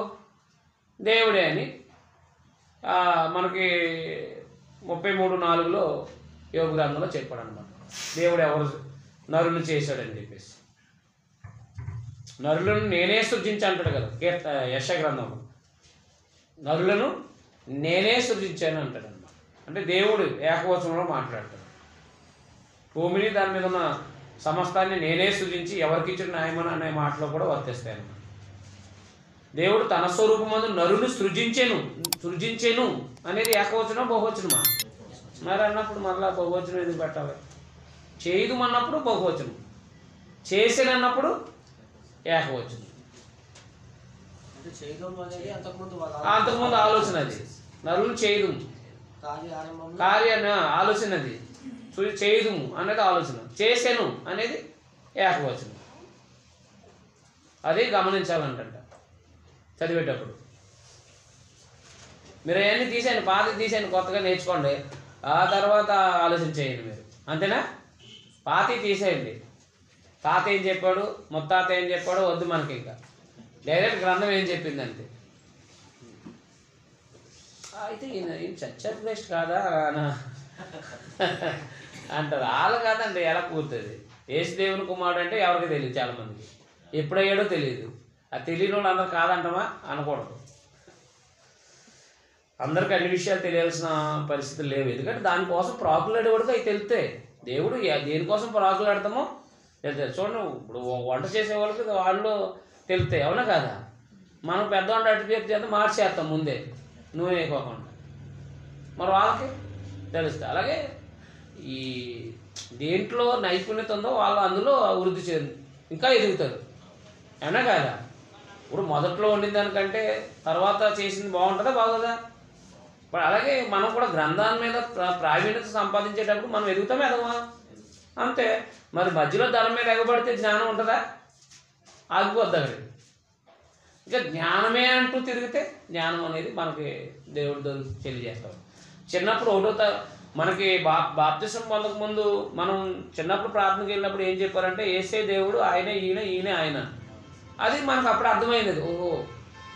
దేవుడే అని మనకి 33:4 యోగ గ్రంథంలో చెప్పాడు అనమాట. దేవుడు ఎవరు నరులు చేశాడని చెప్పేసి. నరులను నేనే సృజించి అంటాడు కదా యెషయా గ్రంథంలో. నరులను నేనే సృజించాను అంటాడు అనమాట. అంటే దేవుడు ఏకవచనంలో మాట్లాడతాడు. భూమిని దాని మీద ఉన్న సమస్తాన్ని నేనే సృజించి ఎవరికి ఇచ్చిన న్యాయమని అనే మాటలో కూడా వర్తిస్తాయి అన్నమాట. దేవుడు తన స్వరూపమందు నరుని సృజించెను అనేది ఏకవచనం బహువచనమా? మరి అన్నప్పుడు మళ్ళీ బహువచనం ఎందుకు పెట్టాలి? చేయదు అన్నప్పుడు బహువచనం, చేసేనన్నప్పుడు ఏకవచనం. అంతకుముందు ఆలోచన అది, నరులు చేయదు కార్య ఆలోచన అది, చేయదు అనేది ఆలోచన, చేసాను అనేది ఏకవచనం. అది గమనించాలంట చదివేటప్పుడు. మీరు అవన్నీ తీసేయండి, పాత తీసేయండి, కొత్తగా నేర్చుకోండి, ఆ తర్వాత ఆలోచన చేయండి మీరు. అంతేనా? పాత తీసేయండి. తాత ఏం చెప్పాడు, ముత్తాత ఏం చెప్పాడు వద్దు మనకి, ఇంకా డైరెక్ట్ గ్రంథం ఏం చెప్పింది అంతే. అయితే ఈయన చర్చ్ ప్రెస్ట్ కాదా అంటారు. వాళ్ళు కాదండి, ఎలా కూర్తుంది? యేసుదేవుని కుమారుడు అంటే ఎవరికి తెలియదు, చాలామందికి ఎప్పుడయ్యాడో తెలియదు. ఆ తెలియని వాళ్ళు అందరూ కాదంటామా? అనకూడదు. అందరికి అన్ని విషయాలు తెలియాల్సిన పరిస్థితులు లేవు. ఎందుకంటే దానికోసం ప్రాకులాడేవాడికి అవి తెలుస్తాయి. దేవుడు దేనికోసం ప్రాకులాడతామో తెలుస్తాయి. చూడండి, ఇప్పుడు వంట చేసే వాళ్ళకి వాళ్ళు తెలుస్తాయి, అవునా కాదా? మనం పెద్దవాళ్ళు అటు చేస్తే మార్చేస్తాం ముందే నూనె వేయకోకుండా, మరి వాళ్ళకి తెలుస్తాయి. అలాగే ఈ దేంట్లో నైపుణ్యత ఉందో వాళ్ళు అందులో వృద్ధి చెంది ఇంకా ఎదుగుతారు, అవునా కాదా? ఇప్పుడు మొదట్లో వండిన దానికంటే తర్వాత చేసింది బాగుంటుందా బాగోదా? ఇప్పుడు అలాగే మనం కూడా గ్రంథాల మీద ప్రావీణ్యత సంపాదించేటప్పుడు మనం ఎదగమా? అంతే. మరి మధ్యలో ధనం మీద ఎగబడితే జ్ఞానం ఉంటుందా? ఆగిపోద్ది అక్కడ. ఇంకా జ్ఞానమే అంటూ తిరిగితే జ్ఞానం అనేది మనకి దేవుడితో తెలియజేస్తాం. చిన్నప్పుడు మనకి బాప్తిసం పొందక ముందు మనం చిన్నప్పుడు ప్రార్థనకి వెళ్ళినప్పుడు ఏం చెప్పారంటే యేసే దేవుడు, ఆయనే ఈయన, ఈయనే ఆయన. అది మనకు అప్పుడు అర్థమైంది. ఓహో,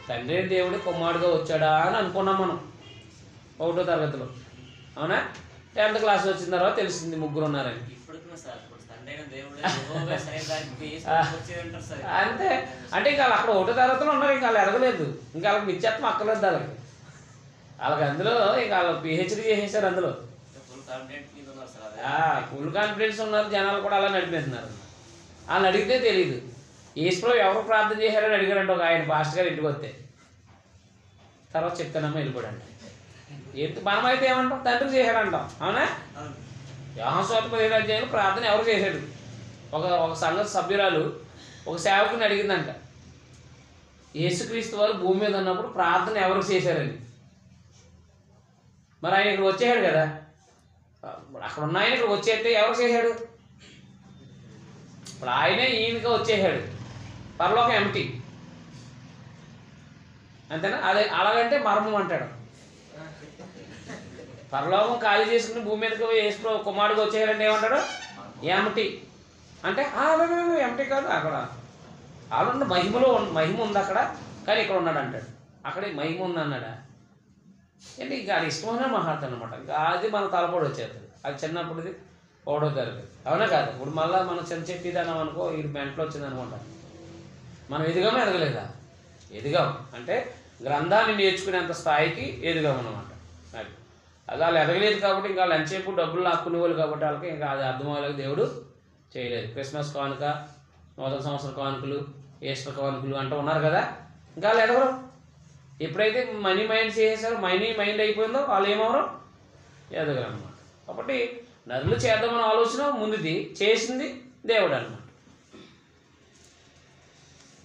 తండ్రి దేవుడు కుమారుడుగా వచ్చాడా అని అనుకున్నాం మనం 1వ తరగతిలో, అవునా? 10th క్లాస్ వచ్చిన తర్వాత తెలిసింది ముగ్గురు ఉన్నారని. అంతే. అంటే ఇంకా అక్కడ 1వ తరగతిలో ఉన్నారు, ఇంకా వాళ్ళు ఎదగలేదు, ఇంకా వాళ్ళకి నిత్యత్వం అక్కర్లేదు. వాళ్ళకి అందులో ఇంకా వాళ్ళు పిహెచ్డీ చేసేసారు అందులో. ఫుల్ కాన్ఫిడెన్స్ ఉన్నారు జనాలు కూడా, అలా నడిపేస్తున్నారు. వాళ్ళని అడిగితే తెలియదు. ఈశ్వరు ఎవరు ప్రార్థన చేశారని అడిగారంట ఒక ఆయన పాస్టర్ గారు ఇంటికి వస్తే. తర్వాత చెప్తానమ్మా వెళ్ళిపోడండి. మనమైతే ఏమంటాం? తండ్రికి చేశాడంటాం, అవునా? యోహాను సువార్త 15వ అధ్యాయంలో ప్రార్థన ఎవరు చేశాడు? ఒక సంఘ సభ్యురాలు ఒక సేవకుని అడిగిందంట, యేసుక్రీస్తు వారు భూమి మీద ఉన్నప్పుడు ప్రార్థన ఎవరు చేశారని. మరి ఆయన ఇక్కడ వచ్చేసాడు కదా, అక్కడ ఉన్న ఆయన ఇక్కడ వచ్చేస్తే ఎవరు చేశాడు? ఇప్పుడు ఆయనే ఈయనగా వచ్చేసాడు, పరలోకం ఎంటీ, అంతేనా? అదే అలాగంటే మర్మం అంటాడు. పరలోకం ఖాళీ చేసుకుని భూమి మీదకి యేసు కుమారుడికి వచ్చేయాలంటే ఏమంటాడు? ఎంటీ అంటే ఎంటీ కాదు, అక్కడ ఆవిడ మహిమ ఉంది అక్కడ, కానీ ఇక్కడ ఉన్నాడు అంటాడు. అక్కడ మహిమ ఉంది అన్నాడా? అంటే ఇంకా అది ఇష్టమైన మాట్లాడతాను అనమాట. ఇంకా అది మన తలపొడి వచ్చేస్తుంది. అది చిన్నప్పుడుది 1వ తరగతి, అవునా కాదు? ఇప్పుడు మళ్ళీ మనం చిన్న చెట్టు ఇదాం అనుకో, ఇది మెంట్లో వచ్చింది అనుకుంటా. మనం ఎదిగామా ఎదగలేదా? ఎదిగాం. అంటే గ్రంథాన్ని నేర్చుకునేంత స్థాయికి ఎదిగామన్నమాట. అది వాళ్ళు ఎదగలేదు కాబట్టి ఇంకా వాళ్ళు ఎంతసేపు డబ్బులు లాక్కునేవాళ్ళు కాబట్టి వాళ్ళకి ఇంకా అది అర్థమయ్యేలాగా దేవుడు చేయలేదు. క్రిస్మస్ కానుక, నూతన సంవత్సర కానుకలు, ఈస్టర్ కానుకలు అంటూ ఉన్నారు కదా, ఇంకా వాళ్ళు ఎదగరు. ఎప్పుడైతే మనీ మైండ్ చేసేసారో, మనీ మైండ్ అయిపోయిందో వాళ్ళు ఏమవరు? ఎదగరు అన్నమాట. కాబట్టి నరులు చేద్దామని ఆలోచన ముందుది, చేసింది దేవుడు అన్నమాట.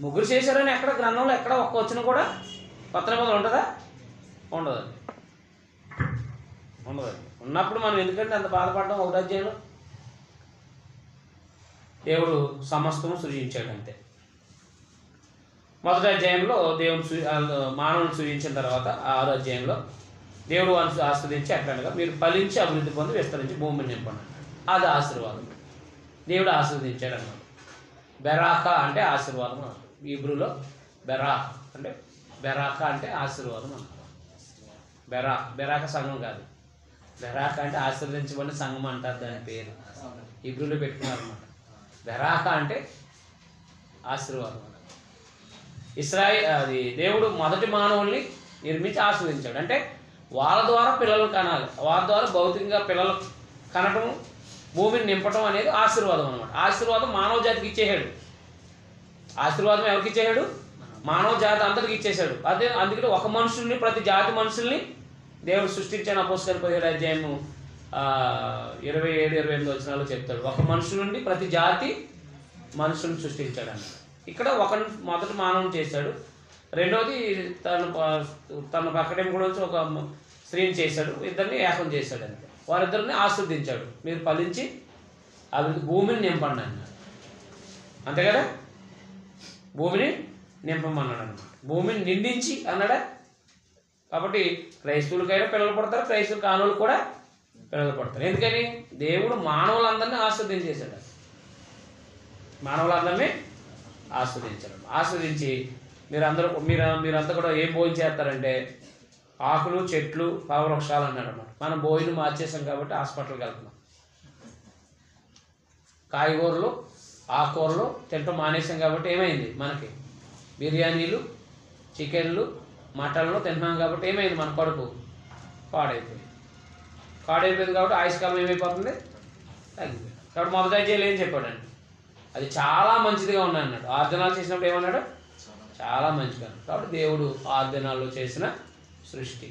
ముగ్గురు చేశారని ఎక్కడ గ్రంథంలో ఎక్కడ ఒక్క వచ్చిన కూడా కొత్త నిబంధన ఉంటుందా? ఉండదండి, ఉండదండి. ఉన్నప్పుడు మనం ఎందుకంటే అంత బాధపడడం? 1వ అధ్యాయంలో దేవుడు సమస్తము సృజించాడు అంతే. 1వ అధ్యాయంలో దేవుడు మానవుని సృజించిన తర్వాత 6వ అధ్యాయంలో దేవుడు ఆస్వాదించి ఎట్లనగా మీరు ఫలించి అభివృద్ధి పొంది విస్తరించి భూమిని నింపండి అన్నాడు. అది ఆశీర్వాదం, దేవుడు ఆశీర్వదించాడు అన్నాడు. బెరాకా అంటే ఆశీర్వాదం అన్నాడు. హీబ్రూలో బెరాకా అంటే ఆశీర్వాదం అన్నాడు. బెరాక సంఘం కాదు, బెరాక అంటే ఆశీర్వదించబడిన సంఘం అంటారు, దాని పేరు హీబ్రూలో పెట్టుకున్నారు అన్నమాట. బెరాక అంటే ఆశీర్వాదం. అది దేవుడు మొదటి మానవుల్ని నిర్మించి ఆశీర్వదించాడు. అంటే వాళ్ళ ద్వారా పిల్లలు కనాలి, వాళ్ళ ద్వారా భౌతికంగా పిల్లలు కనటం భూమిని నింపటం అనేది ఆశీర్వాదం అనమాట. ఆశీర్వాదం మానవ జాతికి ఇచ్చేసాడు. ఆశీర్వాదం ఎవరికి ఇచ్చేసాడు? మానవ జాతి అంతటికి ఇచ్చేసాడు. అదే అందుకని ఒక మనుషుల్ని, ప్రతి జాతి మనుషుల్ని దేవుడు సృష్టించాను. అపోస్తలుల 17వ అధ్యాయము 27-28 వచనాలు చెప్తాడు. ఒక మనుషుల నుండి ప్రతి జాతి మనుషుల్ని సృష్టించాడు అన్నాడు. ఇక్కడ మొదటి మానవుని చేశాడు. రెండవది తన పక్కనే కూడా వచ్చి ఒక స్త్రీని చేశాడు. ఇద్దరిని ఏకం చేశాడు అంతే. వారిద్దరిని ఆస్వాదించాడు. మీరు ఫలించి అభివృద్ధి భూమిని నింపండి అన్నాడు. అంతే కదా, భూమిని నింపమన్నాడు అన్నమాట. భూమిని నిండించి అన్నాడా. కాబట్టి క్రైస్తవులకైనా పిల్లలు పడతారు, క్రైస్తవులు కానులు కూడా పిల్లలు పడతారు. ఎందుకని? దేవుడు మానవులందరినీ ఆస్వాదించేశాడు. మానవులందరినీ ఆస్వాదించాడు. ఆస్వాదించి మీరంతా కూడా ఏం భోజనం చేస్తారంటే ఆకులు, చెట్లు, ఫలవృక్షాలు అన్నాడు అన్నమాట. మనం భోజనం మార్చేసాం కాబట్టి హాస్పిటల్కి వెళ్తున్నాం. కాయగూరలు, ఆకుకూరలు తింటాం మానేసాం కాబట్టి ఏమైంది? మనకి బిర్యానీలు, చికెన్లు, మటన్లు తింటున్నాం కాబట్టి ఏమైంది? మన కడుపు పాడైపోయింది కాబట్టి ఆయుష్కాలం ఏమైపోతుంది? తగ్గిపోయింది. కాబట్టి మొదటి అధ్యాయంలో ఏం చెప్పాడండి? అది చాలా మంచిదిగా ఉన్నాయి అన్నాడు. 6 దినాలు చేసినప్పుడు ఏమన్నాడు? చాలా మంచిగా. కాబట్టి దేవుడు 6 దినాల్లో చేసిన సృష్టి.